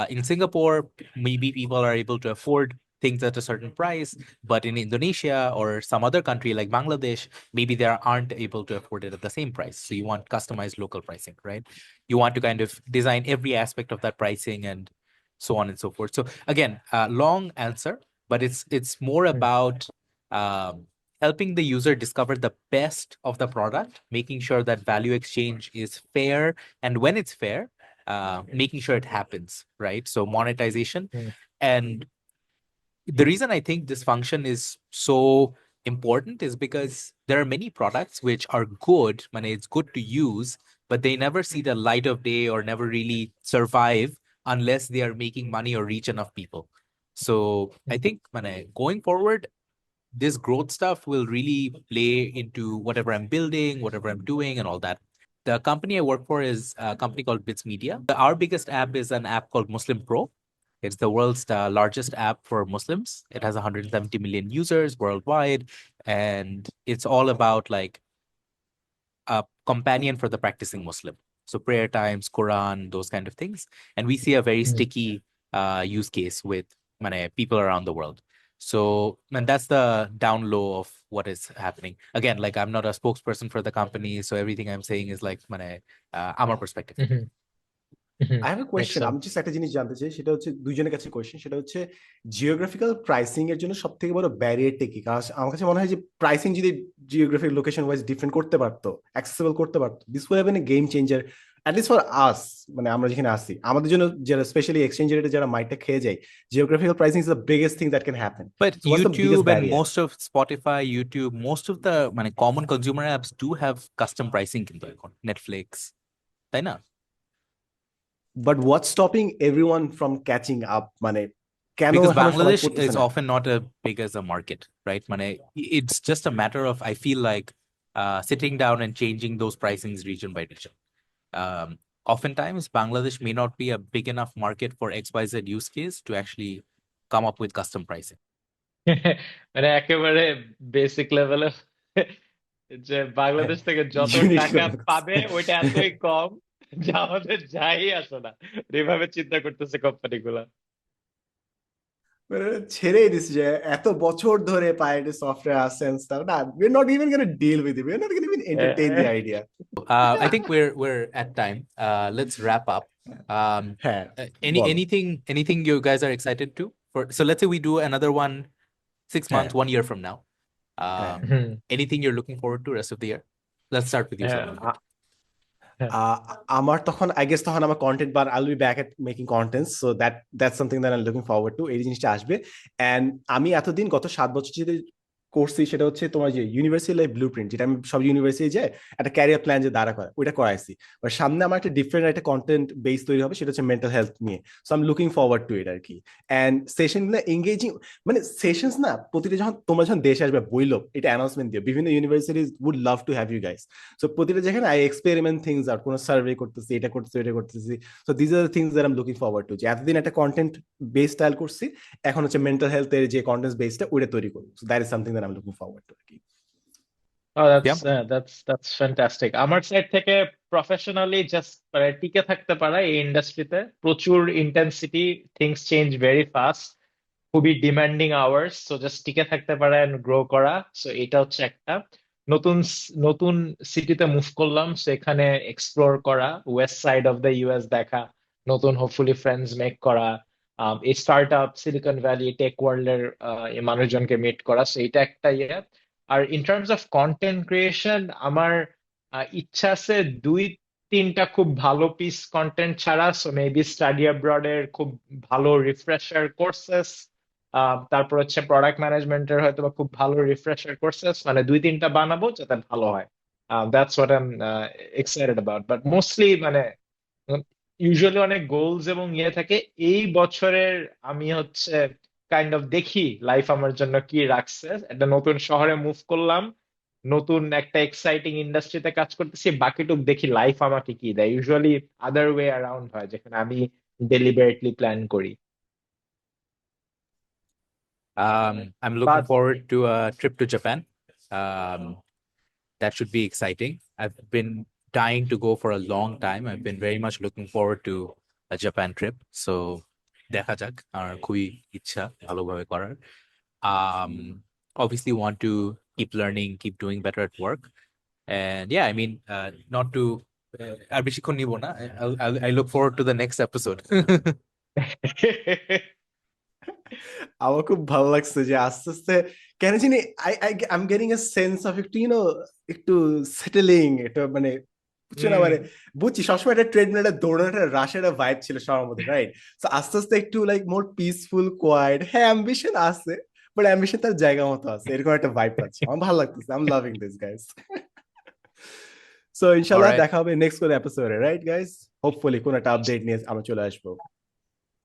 in Singapore, maybe people are able to afford things at a certain price, but in Indonesia or some other country like Bangladesh, maybe they aren't able to afford it at the same price. So you want customized local pricing, right? You want to kind of design every aspect of that pricing and so on and so forth. So again, long answer, but it's more about helping the user discover the best of the product, making sure that value exchange is fair, and when it's fair, making sure it happens, right? So monetization. And the reason I think this function is so important is because there are many products which are good, when it's good to use, but they never see the light of day or never really survive unless they are making money or reach enough people. So I think going forward, this growth stuff will really play into whatever I'm building, whatever I'm doing, and all that. The company I work for is a company called Bits Media. Our biggest app is an app called Muslim Pro. It's the world's largest app for Muslims. It has 170 million users worldwide, and it's all about like a companion for the practicing Muslim. So prayer times, Quran, those kind of things. And we see a very sticky use case with people around the world. So, and that's the down low of what is happening. Again, like I'm not a spokesperson for the company, so everything I'm saying is like আমার perspective. I have a question. আমি just একটা জিনিস জানতে চাই, সেটা হচ্ছে দুইজনের কাছে কোয়েশ্চেন, সেটা হচ্ছে জিওগ্রাফিক্যাল প্রাইসিং এর জন্য সব থেকে বড় ব্যারিয়ারটা কি? কারণ আমার কাছে মনে হয় যে প্রাইসিং যদি জিওগ্রাফিক লোকেশন ওয়াইজ ডিফারেন্ট করতে পারতো, অ্যাক্সেসিবল করতে পারতো, this would have been a game changer at least for us, মানে আমরা যেখানে আসি আমাদের জন্য, যারা স্পেশালি এক্সচেঞ্জ রেটে যারা মাইটটা খেয়ে যায়, geographical pricing is the biggest thing that can happen. But So what's the biggest YouTube and barrier? most of Spotify, YouTube, most of the common consumer apps do have custom pricing কিন্তু এখন, Netflix, তাই না? But what's stopping everyone from catching up? মানে কেন Because এখনো সবাই Bangladesh করতেছে is না? often not as big as a market, right? It's just a matter of, I feel like, sitting down and changing those pricings region by region. Oftentimes, Bangladesh may not be a big enough market for XYZ use case to actually come up with custom pricing. মানে একেবারে basic লেভেলে যে বাংলাদেশ থেকে যত Unit টাকা level cost. পাবে ওইটা এতই কম যে আমাদের যাই আসে না, এভাবে চিন্তা করতেছে কোম্পানিগুলা। মানে ছেড়েই দিছে যে এত বছর ধরে পাইরেটে সফটওয়্যার আছে and stuff. না, we're not even gonna deal with it. We're not gonna even entertain the idea. I think we're at time. Let's wrap up. হ্যাঁ, বলো। Anything you guys are excited to? So let's say we do another one 6 months, 1 year from now. Anything you're looking forward to rest of the year? Let's start with you, Salman. আমার তখন I guess তখন আমার content, but আইল be back at making contents, so that's something that I am looking forward two. এই জিনিসটা আসবে। And আমি এতদিন গত 7 বছর যদি করছি সেটা হচ্ছে তোমার যে ইউনিভার্সিটি লাইফ ব্লু প্রিন্ট, যেটা আমি সব ইউনিভার্সিটি যায় একটা ক্যারিয়ার প্ল্যান যে দাঁড়া করা, ওইটা করাইছি। আর সামনে আমার একটা ডিফারেন্ট একটা কন্টেন্ট বেস তৈরি হবে, সেটা হচ্ছে মেন্টাল হেলথ নিয়ে। So I am looking forward to it আর কি। অ্যান্ড সেশনগুলো এঙ্গেজিং, মানে সেশনস না প্রতিটা যখন তোমরা যখন দেশে আসবে বইলো এটা অ্যানাউন্সমেন্ট দিও, বিভিন্ন universities would love to have you guys. So প্রতিটা যেখানে আই এক্সপেরিমেন্ট থিংস আর কোনো সার্ভে করতেছি, এটা করতেছি, এটা করতেছি। So this R the things that I am looking forward two, যে এতদিন একটা কন্টেন্ট বেস স্টাইল করছি, এখন হচ্ছে মেন্টাল হেলথের যে কন্টেন্ট বেসটা ওইটা তৈরি করবো। So that is something that I am looking forward to আর কি। Oh, Yeah. that's fantastic. আমার সাইড থেকে প্রফেশনালি জাস্ট মানে টিকে থাকতে পারা এই ইন্ডাস্ট্রিতে, প্রচুর intensity, things change very fast, খুবই ডিমান্ডিং আওয়ার্স, সো জাস্ট টিকে থাকতে পারা এন্ড গ্রো করা। সো এটা হচ্ছে একটা নতুন সিটিতে মুভ করলাম, সো এখানে এক্সপ্লোর করা, west side of the US দেখা, নতুন হোপফুলি ফ্রেন্ডস মেক করা, এই startup Silicon Valley tech ওয়ার্ল্ডের এই মানুষজনকে মিট করা, সো এটা একটা ইয়ে। আর in terms of content creation, আমার ইচ্ছা আছে দুই তিনটা খুব ভালো পিস কন্টেন্ট ছাড়া, সো মেবি স্টাডি অ্যাব্রডের খুব ভালো রিফ্রেশার কোর্সেস, তারপর হচ্ছে প্রোডাক্ট ম্যানেজমেন্টের হয়তো বা খুব ভালো রিফ্রেশার কোর্সেস, মানে দুই তিনটা বানাবো যাতে ভালো হয়। That's what I am excited about, but mostly মানে ইউজুয়ালি অনেক গোলস এবং ইয়ে থাকে এই বছরের। আমি হচ্ছে কাইন্ড অফ দেখি লাইফ আমার জন্য কি রাখছে, একটা নতুন শহরে মুভ করলাম, নতুন একটা এক্সাইটিং ইন্ডাস্ট্রিতে কাজ করতেছি, বাকিটুক দেখি লাইফ আমাকে কি দেয়। ইউজুয়ালি আদার ওয়ে অ্যারাউন্ড হয়, যেখানে আমি ডেলিবারেটলি প্ল্যান করি। I'm looking but forward to a trip to Japan. Um, that should be exciting. I've been dying to go for a long time. I've been very much looking forward to a Japan trip. So দেখা যাক, আর খুবই ইচ্ছা ভালোভাবে করার। Um, obviously want to keep learning, keep doing better at work. And yeah, I mean, not to আর বেশিক্ষণ নিব না। I look forward to the next episode. আমার খুব ভালো লাগছে যে আস্তে আস্তে কেন জানি I am getting a sense of একটু একটু সেটেলিং, এটা মানে বুঝছো না, মানে বুঝছি সবসময় একটা ট্রেডমিল, একটা দৌড়ানো, একটা রাশের একটা ভাইব ছিল সবার মধ্যে, রাইট? সো আস্তে আস্তে একটু লাইক মোর পিসফুল কোয়াইট, হ্যাঁ অ্যাম্বিশন আছে, বাট অ্যাম্বিশন তার জায়গা মতো আছে, এরকম একটা ভাইব পাচ্ছি। আমার ভালো লাগতেছে, I am loving this guys. So All ইনশাআল্লাহ right. দেখা হবে নেক্সট কোন এপিসোডে, রাইট গাইস? হোপফুলি কোন একটা আপডেট নিয়ে আমরা চলে আসবো।